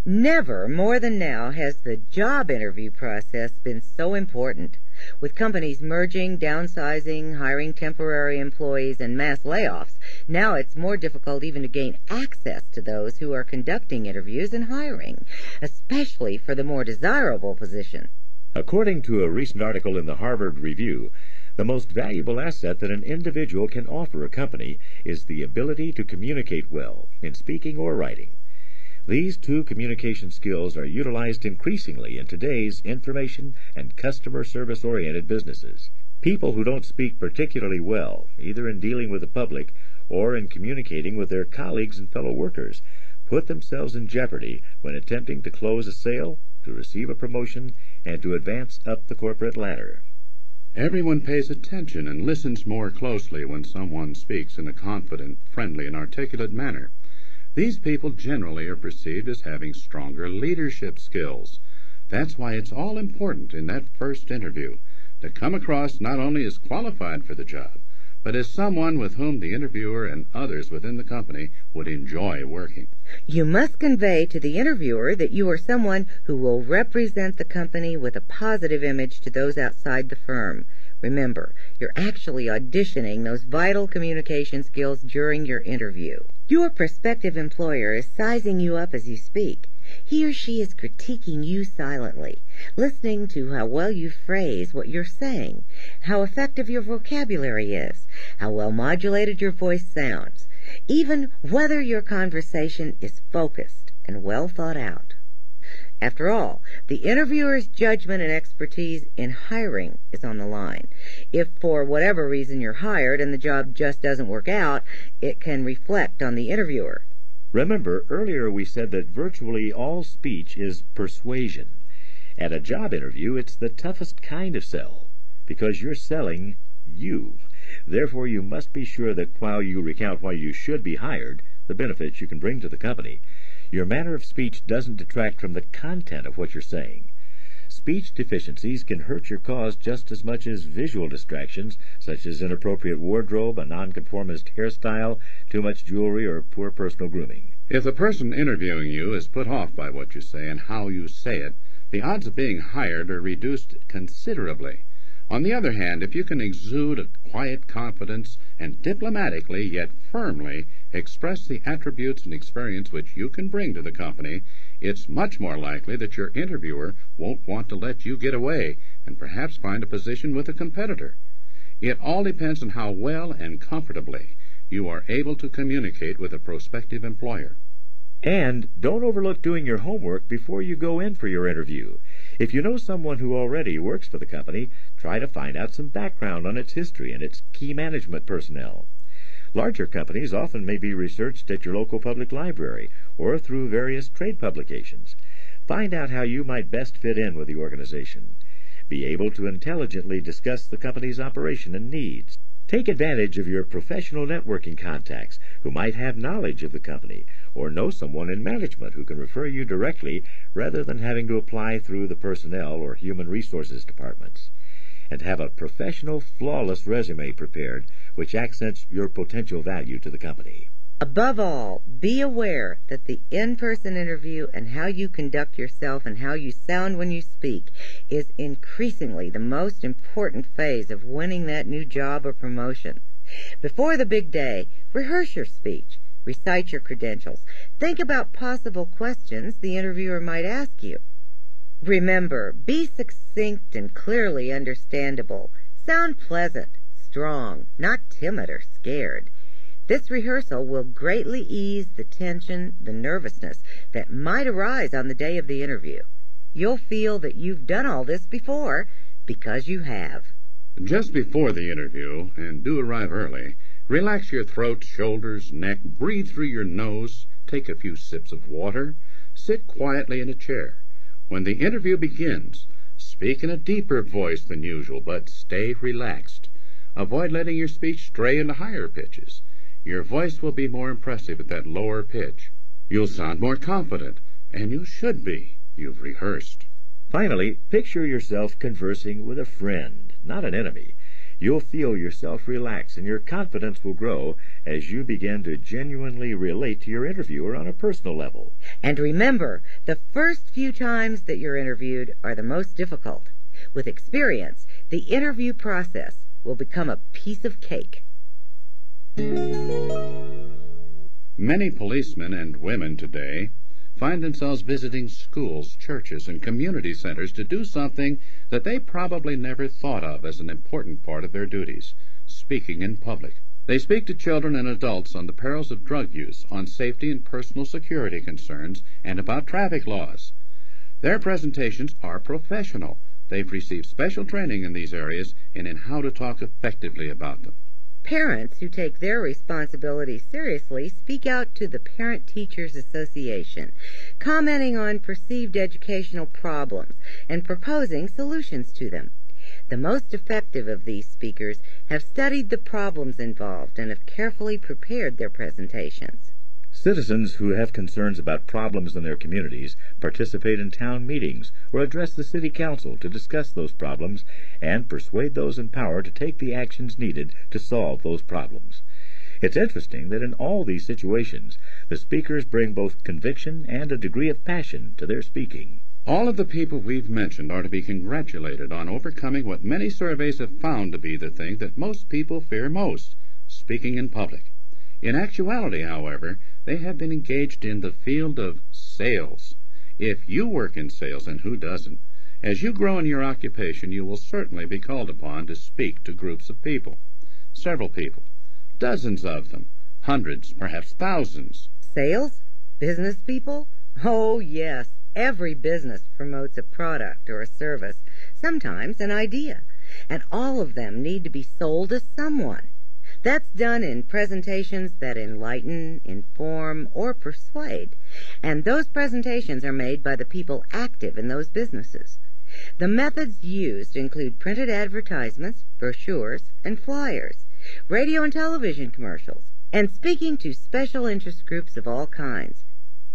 Never more than now has the job interview process been so important. With companies merging, downsizing, hiring temporary employees, and mass layoffs, now it's more difficult even to gain access to those who are conducting interviews and hiring, especially for the more desirable position. According to a recent article in the Harvard Review, the most valuable asset that an individual can offer a company is the ability to communicate well, in speaking or writing. These two communication skills are utilized increasingly in today's information and customer service-oriented businesses. People who don't speak particularly well, either in dealing with the public or in communicating with their colleagues and fellow workers, put themselves in jeopardy when attempting to close a sale, to receive a promotion, and to advance up the corporate ladder. Everyone pays attention and listens more closely when someone speaks in a confident, friendly, and articulate manner. These people generally are perceived as having stronger leadership skills. That's why it's all important in that first interview to come across not only as qualified for the job, but as someone with whom the interviewer and others within the company would enjoy working. You must convey to the interviewer that you are someone who will represent the company with a positive image to those outside the firm. Remember, you're actually auditioning those vital communication skills during your interview. Your prospective employer is sizing you up as you speak. He or she is critiquing you silently, listening to how well you phrase what you're saying, how effective your vocabulary is, how well modulated your voice sounds, even whether your conversation is focused and well thought out. After all, the interviewer's judgment and expertise in hiring is on the line. If for whatever reason you're hired and the job just doesn't work out, it can reflect on the interviewer. Remember, earlier we said that virtually all speech is persuasion. At a job interview, it's the toughest kind of sell, because you're selling you. Therefore, you must be sure that while you recount why you should be hired, the benefits you can bring to the company, your manner of speech doesn't detract from the content of what you're saying. Speech deficiencies can hurt your cause just as much as visual distractions, such as inappropriate wardrobe, a nonconformist hairstyle, too much jewelry, or poor personal grooming. If the person interviewing you is put off by what you say and how you say it, the odds of being hired are reduced considerably. On the other hand, if you can exude a quiet confidence and diplomatically yet firmly express the attributes and experience which you can bring to the company, it's much more likely that your interviewer won't want to let you get away and perhaps find a position with a competitor. It all depends on how well and comfortably you are able to communicate with a prospective employer. And don't overlook doing your homework before you go in for your interview. If you know someone who already works for the company, try to find out some background on its history and its key management personnel. Larger companies often may be researched at your local public library or through various trade publications. Find out how you might best fit in with the organization. Be able to intelligently discuss the company's operation and needs. Take advantage of your professional networking contacts who might have knowledge of the company or know someone in management who can refer you directly rather than having to apply through the personnel or human resources departments. And have a professional, flawless resume prepared which accents your potential value to the company. Above all, be aware that the in-person interview and how you conduct yourself and how you sound when you speak is increasingly the most important phase of winning that new job or promotion. Before the big day, rehearse your speech, recite your credentials, think about possible questions the interviewer might ask you. Remember, be succinct and clearly understandable. Sound pleasant, strong, not timid or scared. This rehearsal will greatly ease the tension, the nervousness that might arise on the day of the interview. You'll feel that you've done all this before because you have. Just before the interview, and do arrive early, relax your throat, shoulders, neck, breathe through your nose, take a few sips of water, sit quietly in a chair. When the interview begins, speak in a deeper voice than usual, but stay relaxed. Avoid letting your speech stray into higher pitches. Your voice will be more impressive at that lower pitch. You'll sound more confident, and you should be. You've rehearsed. Finally, picture yourself conversing with a friend, not an enemy. You'll feel yourself relax, and your confidence will grow as you begin to genuinely relate to your interviewer on a personal level. And remember, the first few times that you're interviewed are the most difficult. With experience, the interview process will become a piece of cake. Many policemen and women today find themselves visiting schools, churches, and community centers to do something that they probably never thought of as an important part of their duties, speaking in public. They speak to children and adults on the perils of drug use, on safety and personal security concerns, and about traffic laws. Their presentations are professional. They've received special training in these areas and in how to talk effectively about them. Parents who take their responsibility seriously speak out to the Parent Teachers Association, commenting on perceived educational problems and proposing solutions to them. The most effective of these speakers have studied the problems involved and have carefully prepared their presentations. Citizens who have concerns about problems in their communities participate in town meetings or address the city council to discuss those problems and persuade those in power to take the actions needed to solve those problems. It's interesting that in all these situations, the speakers bring both conviction and a degree of passion to their speaking. All of the people we've mentioned are to be congratulated on overcoming what many surveys have found to be the thing that most people fear most, speaking in public. In actuality, however, they have been engaged in the field of sales. If you work in sales, and who doesn't, as you grow in your occupation, you will certainly be called upon to speak to groups of people. Several people. Dozens of them. Hundreds, perhaps thousands. Sales? Business people? Oh, yes. Every business promotes a product or a service, sometimes an idea, and all of them need to be sold to someone. That's done in presentations that enlighten, inform, or persuade, and those presentations are made by the people active in those businesses. The methods used include printed advertisements, brochures, and flyers, radio and television commercials, and speaking to special interest groups of all kinds.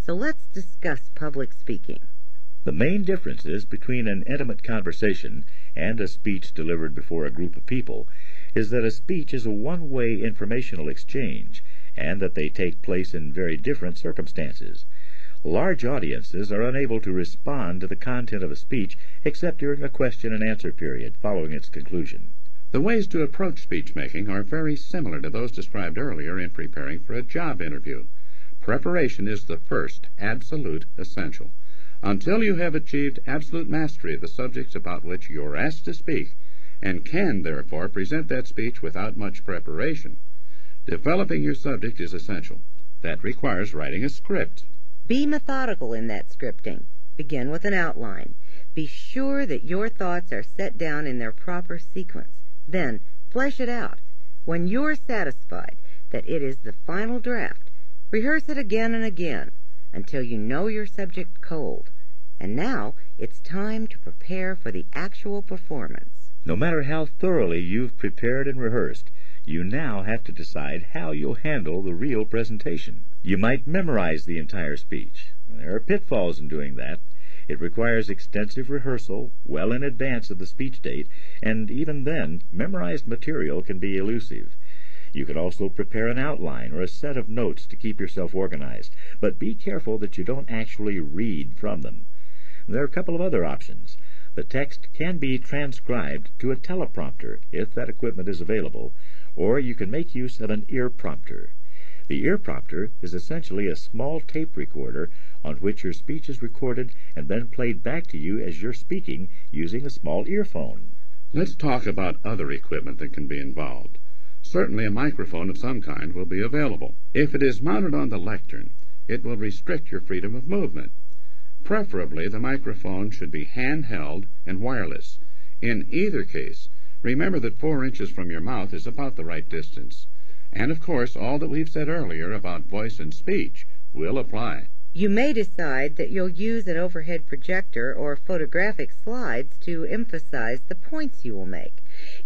So let's discuss public speaking. The main differences between an intimate conversation and a speech delivered before a group of people is that a speech is a one-way informational exchange, and that they take place in very different circumstances. Large audiences are unable to respond to the content of a speech except during a question-and-answer period following its conclusion. The ways to approach speech-making are very similar to those described earlier in preparing for a job interview. Preparation is the first absolute essential. Until you have achieved absolute mastery of the subjects about which you are asked to speak, and can, therefore, present that speech without much preparation, developing your subject is essential. That requires writing a script. Be methodical in that scripting. Begin with an outline. Be sure that your thoughts are set down in their proper sequence. Then, flesh it out. When you're satisfied that it is the final draft, rehearse it again and again until you know your subject cold. And now it's time to prepare for the actual performance. No matter how thoroughly you've prepared and rehearsed, you now have to decide how you'll handle the real presentation. You might memorize the entire speech. There are pitfalls in doing that. It requires extensive rehearsal well in advance of the speech date, and even then, memorized material can be elusive. You can also prepare an outline or a set of notes to keep yourself organized, but be careful that you don't actually read from them. There are a couple of other options. The text can be transcribed to a teleprompter, if that equipment is available, or you can make use of an ear prompter. The ear prompter is essentially a small tape recorder on which your speech is recorded and then played back to you as you're speaking using a small earphone. Let's talk about other equipment that can be involved. Certainly a microphone of some kind will be available. If it is mounted on the lectern, it will restrict your freedom of movement. Preferably, the microphone should be handheld and wireless. In either case, remember that 4 inches from your mouth is about the right distance. And, of course, all that we've said earlier about voice and speech will apply. You may decide that you'll use an overhead projector or photographic slides to emphasize the points you will make.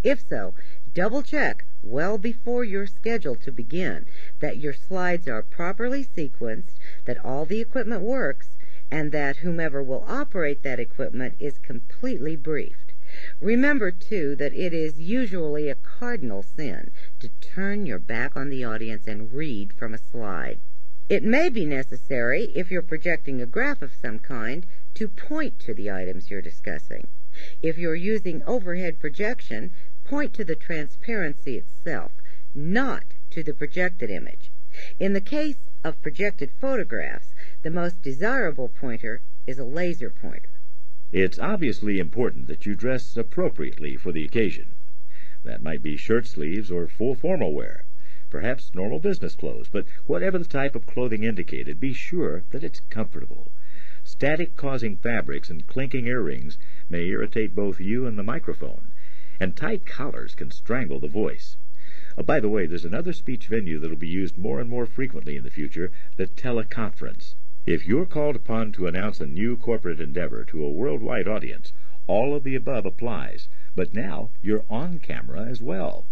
If so, double-check well before you're scheduled to begin that your slides are properly sequenced, that all the equipment works, and that whomever will operate that equipment is completely briefed. Remember, too, that it is usually a cardinal sin to turn your back on the audience and read from a slide. It may be necessary, if you're projecting a graph of some kind, to point to the items you're discussing. If you're using overhead projection, point to the transparency itself, not to the projected image. In the case of projected photographs, the most desirable pointer is a laser pointer. It's obviously important that you dress appropriately for the occasion. That might be shirt sleeves or full formal wear, perhaps normal business clothes, but whatever the type of clothing indicated, be sure that it's comfortable. Static-causing fabrics and clinking earrings may irritate both you and the microphone, and tight collars can strangle the voice. By the way, there's another speech venue that will be used more and more frequently in the future, the teleconference. If you're called upon to announce a new corporate endeavor to a worldwide audience, all of the above applies, but now you're on camera as well.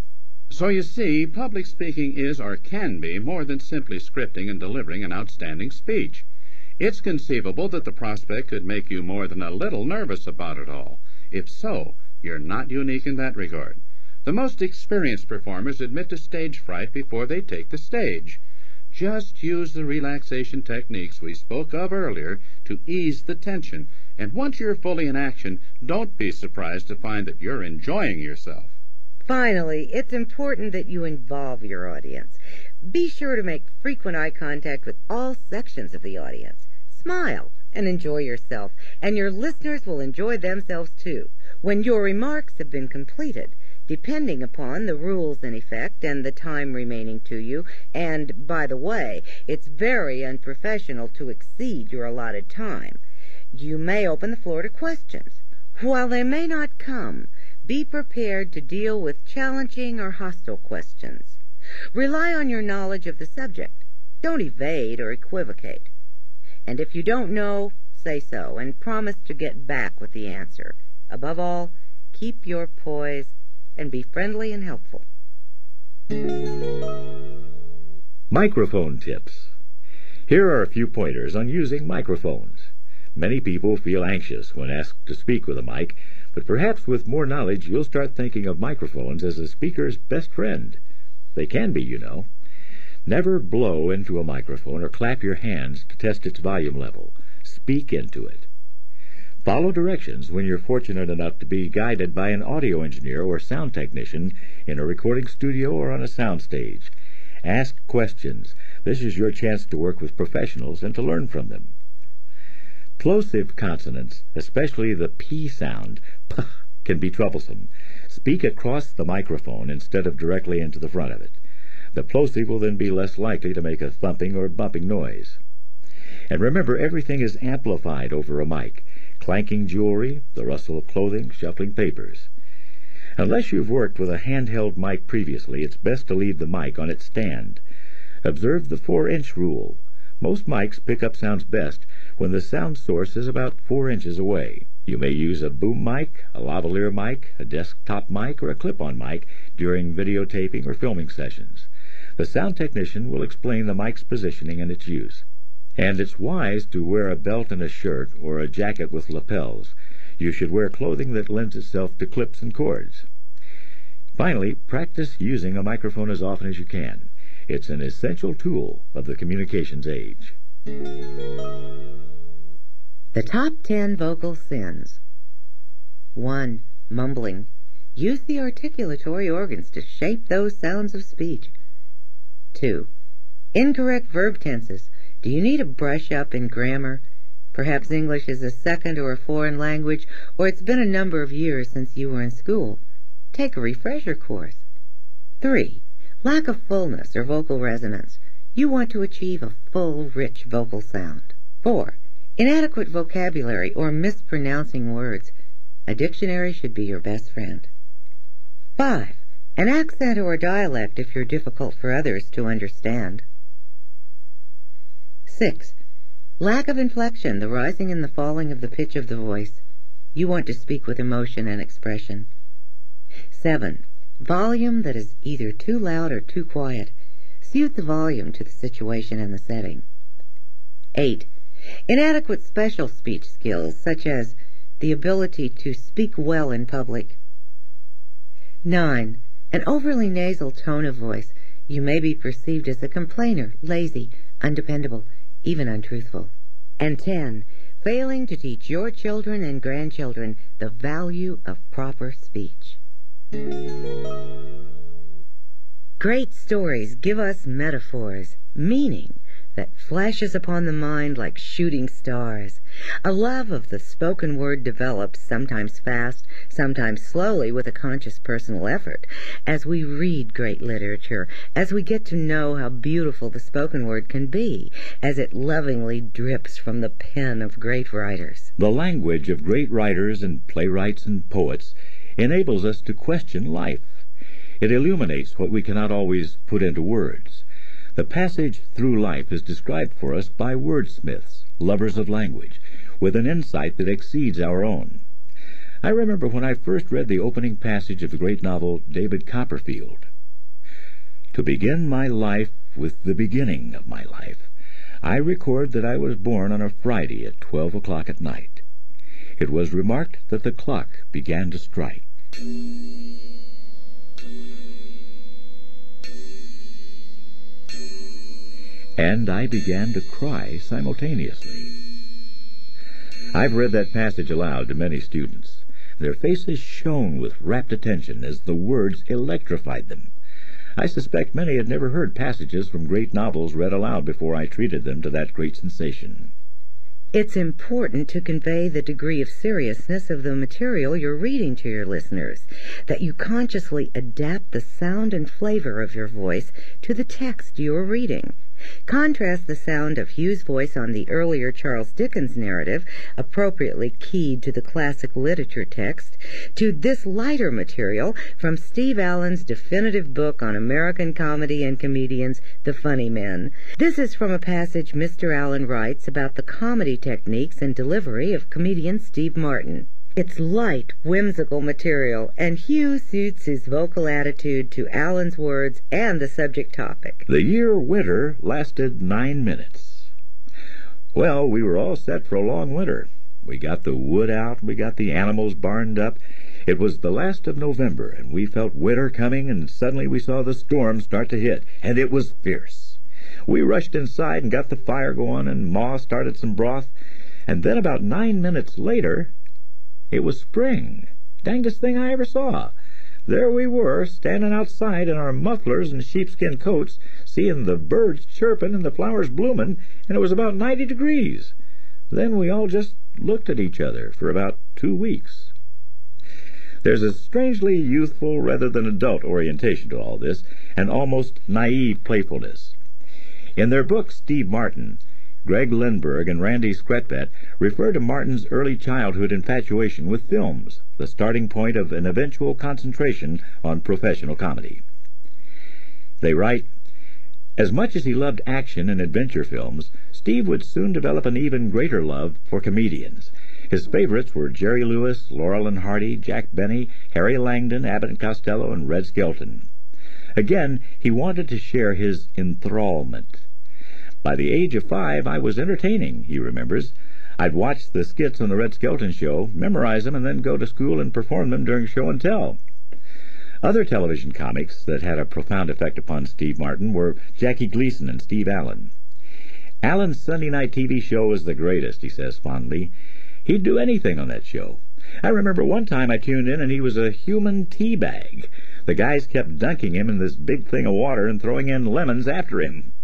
So you see, public speaking is or can be more than simply scripting and delivering an outstanding speech. It's conceivable that the prospect could make you more than a little nervous about it all. If so, you're not unique in that regard. The most experienced performers admit to stage fright before they take the stage. Just use the relaxation techniques we spoke of earlier to ease the tension, and once you're fully in action, don't be surprised to find that you're enjoying yourself. Finally, it's important that you involve your audience. Be sure to make frequent eye contact with all sections of the audience. Smile and enjoy yourself, and your listeners will enjoy themselves too when your remarks have been completed, depending upon the rules in effect and the time remaining to you. And, by the way, it's very unprofessional to exceed your allotted time. You may open the floor to questions. While they may not come, be prepared to deal with challenging or hostile questions. Rely on your knowledge of the subject. Don't evade or equivocate. And if you don't know, say so, and promise to get back with the answer. Above all, keep your poise and be friendly and helpful. Microphone tips. Here are a few pointers on using microphones. Many people feel anxious when asked to speak with a mic, but perhaps with more knowledge you'll start thinking of microphones as a speaker's best friend. They can be, you know. Never blow into a microphone or clap your hands to test its volume level. Speak into it. Follow directions when you're fortunate enough to be guided by an audio engineer or sound technician in a recording studio or on a soundstage. Ask questions. This is your chance to work with professionals and to learn from them. Plosive consonants, especially the P sound, p, can be troublesome. Speak across the microphone instead of directly into the front of it. The plosive will then be less likely to make a thumping or bumping noise. And remember, everything is amplified over a mic. Clanking jewelry, the rustle of clothing, shuffling papers. Unless you've worked with a handheld mic previously, it's best to leave the mic on its stand. Observe the 4-inch rule. Most mics pick up sounds best when the sound source is about 4 inches away. You may use a boom mic, a lavalier mic, a desktop mic, or a clip-on mic during videotaping or filming sessions. The sound technician will explain the mic's positioning and its use. And it's wise to wear a belt and a shirt or a jacket with lapels. You should wear clothing that lends itself to clips and cords. Finally, practice using a microphone as often as you can. It's an essential tool of the communications age. The top 10 vocal sins. 1. Mumbling. Use the articulatory organs to shape those sounds of speech. 2. Incorrect verb tenses. Do you need a brush-up in grammar? Perhaps English is a second or a foreign language, or it's been a number of years since you were in school. Take a refresher course. 3. Lack of fullness or vocal resonance. You want to achieve a full, rich vocal sound. 4. Inadequate vocabulary or mispronouncing words. A dictionary should be your best friend. 5. An accent or a dialect if you're difficult for others to understand. 6. Lack of inflection, the rising and the falling of the pitch of the voice. You want to speak with emotion and expression. 7. Volume that is either too loud or too quiet. Suit the volume to the situation and the setting. 8. Inadequate special speech skills, such as the ability to speak well in public. 9. An overly nasal tone of voice. You may be perceived as a complainer, lazy, undependable, even untruthful. And 10. Failing to teach your children and grandchildren the value of proper speech. Great stories give us metaphors, meaning that flashes upon the mind like shooting stars. A love of the spoken word develops, sometimes fast, sometimes slowly, with a conscious personal effort. As we read great literature, as we get to know how beautiful the spoken word can be, as it lovingly drips from the pen of great writers. The language of great writers and playwrights and poets enables us to question life. It illuminates what we cannot always put into words. The passage through life is described for us by wordsmiths, lovers of language, with an insight that exceeds our own. I remember when I first read the opening passage of the great novel David Copperfield. To begin my life with the beginning of my life, I record that I was born on a Friday at 12 o'clock at night. It was remarked that the clock began to strike. And I began to cry simultaneously. I've read that passage aloud to many students. Their faces shone with rapt attention as the words electrified them. I suspect many had never heard passages from great novels read aloud before I treated them to that great sensation. It's important to convey the degree of seriousness of the material you're reading to your listeners, that you consciously adapt the sound and flavor of your voice to the text you're reading. Contrast the sound of Hugh's voice on the earlier Charles Dickens narrative, appropriately keyed to the classic literature text, to this lighter material from Steve Allen's definitive book on American comedy and comedians, The Funny Men. This is from a passage Mr. Allen writes about the comedy techniques and delivery of comedian Steve Martin. It's light, whimsical material, and Hugh suits his vocal attitude to Allen's words and the subject topic. The year winter lasted 9 minutes. Well, we were all set for a long winter. We got the wood out, we got the animals barned up. It was the last of November, and we felt winter coming, and suddenly we saw the storm start to hit, and it was fierce. We rushed inside and got the fire going, and Ma started some broth, and then about 9 minutes later, it was spring. Dangest thing I ever saw. There we were, standing outside in our mufflers and sheepskin coats, seeing the birds chirping and the flowers blooming, and it was about 90 degrees. Then we all just looked at each other for about 2 weeks. There's a strangely youthful rather than adult orientation to all this, an almost naive playfulness. In their book, Steve Martin, Greg Lindbergh and Randy Skretbat refer to Martin's early childhood infatuation with films, the starting point of an eventual concentration on professional comedy. They write, as much as he loved action and adventure films, Steve would soon develop an even greater love for comedians. His favorites were Jerry Lewis, Laurel and Hardy, Jack Benny, Harry Langdon, Abbott and Costello, and Red Skelton. Again, he wanted to share his enthrallment. By the age of 5, I was entertaining, he remembers. I'd watch the skits on the Red Skelton Show, memorize them, and then go to school and perform them during show and tell. Other television comics that had a profound effect upon Steve Martin were Jackie Gleason and Steve Allen. Allen's Sunday night TV show was the greatest, he says fondly. He'd do anything on that show. I remember one time I tuned in and he was a human tea bag. The guys kept dunking him in this big thing of water and throwing in lemons after him.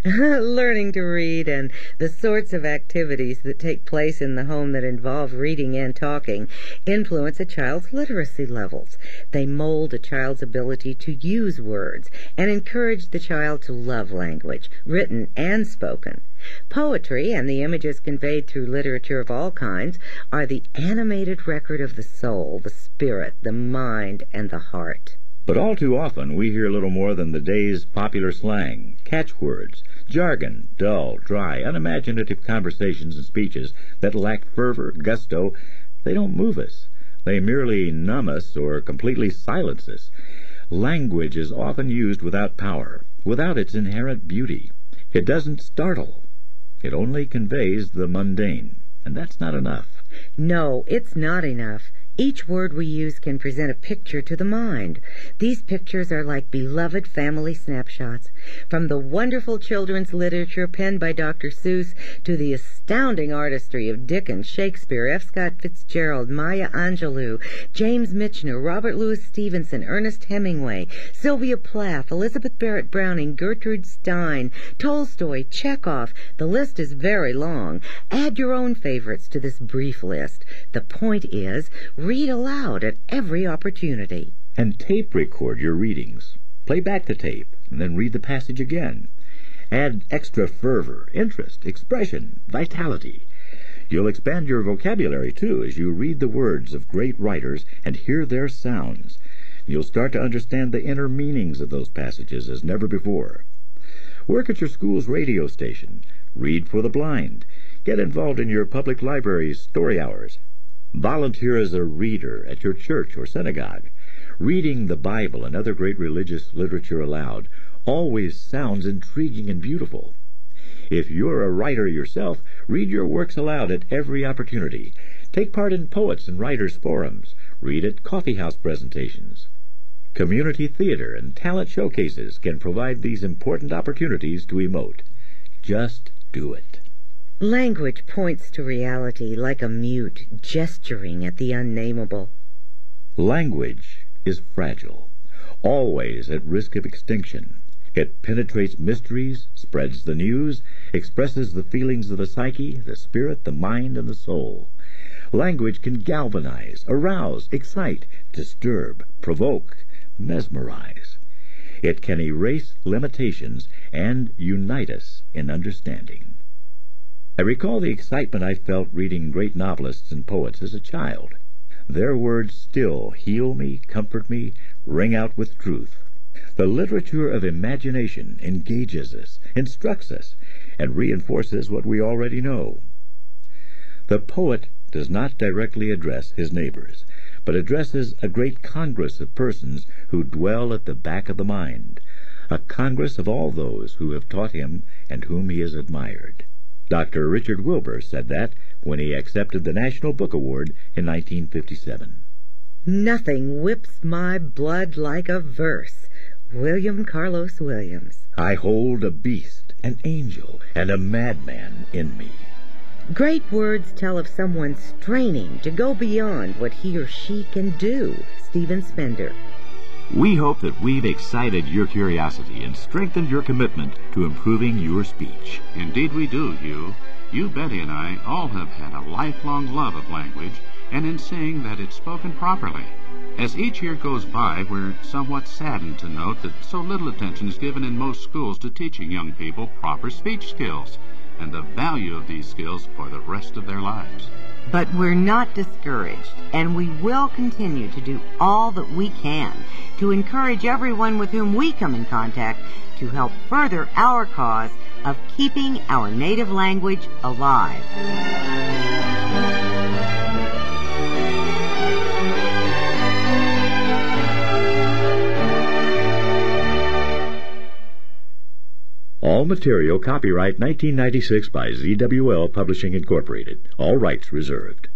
Learning to read and the sorts of activities that take place in the home that involve reading and talking influence a child's literacy levels. They mold a child's ability to use words and encourage the child to love language, written and spoken. Poetry and the images conveyed through literature of all kinds are the animated record of the soul, the spirit, the mind, and the heart. But all too often we hear little more than the day's popular slang, catchwords, jargon, dull, dry, unimaginative conversations and speeches that lack fervor, gusto. They don't move us. They merely numb us or completely silence us. Language is often used without power, without its inherent beauty. It doesn't startle. It only conveys the mundane, and that's not enough. No, it's not enough. Each word we use can present a picture to the mind. These pictures are like beloved family snapshots. From the wonderful children's literature penned by Dr. Seuss to the astounding artistry of Dickens, Shakespeare, F. Scott Fitzgerald, Maya Angelou, James Michener, Robert Louis Stevenson, Ernest Hemingway, Sylvia Plath, Elizabeth Barrett Browning, Gertrude Stein, Tolstoy, Chekhov. The list is very long. Add your own favorites to this brief list. The point is, read aloud at every opportunity. And tape record your readings. Play back the tape, and then read the passage again. Add extra fervor, interest, expression, vitality. You'll expand your vocabulary, too, as you read the words of great writers and hear their sounds. You'll start to understand the inner meanings of those passages as never before. Work at your school's radio station. Read for the blind. Get involved in your public library's story hours. Volunteer as a reader at your church or synagogue. Reading the Bible and other great religious literature aloud always sounds intriguing and beautiful. If you're a writer yourself, read your works aloud at every opportunity. Take part in poets and writers' forums. Read at coffeehouse presentations. Community theater and talent showcases can provide these important opportunities to emote. Just do it. Language points to reality like a mute, gesturing at the unnameable. Language is fragile, always at risk of extinction. It penetrates mysteries, spreads the news, expresses the feelings of the psyche, the spirit, the mind, and the soul. Language can galvanize, arouse, excite, disturb, provoke, mesmerize. It can erase limitations and unite us in understanding. I recall the excitement I felt reading great novelists and poets as a child. Their words still heal me, comfort me, ring out with truth. The literature of imagination engages us, instructs us, and reinforces what we already know. The poet does not directly address his neighbors, but addresses a great congress of persons who dwell at the back of the mind, a congress of all those who have taught him and whom he has admired. Dr. Richard Wilbur said that when he accepted the National Book Award in 1957. Nothing whips my blood like a verse. William Carlos Williams. I hold a beast, an angel, and a madman in me. Great words tell of someone straining to go beyond what he or she can do. Stephen Spender. We hope that we've excited your curiosity and strengthened your commitment to improving your speech. Indeed we do, Hugh. You, Betty, and I all have had a lifelong love of language, and in seeing that it's spoken properly. As each year goes by, we're somewhat saddened to note that so little attention is given in most schools to teaching young people proper speech skills and the value of these skills for the rest of their lives. But we're not discouraged, and we will continue to do all that we can to encourage everyone with whom we come in contact to help further our cause of keeping our native language alive. All material copyright 1996 by ZWL Publishing Incorporated. All rights reserved.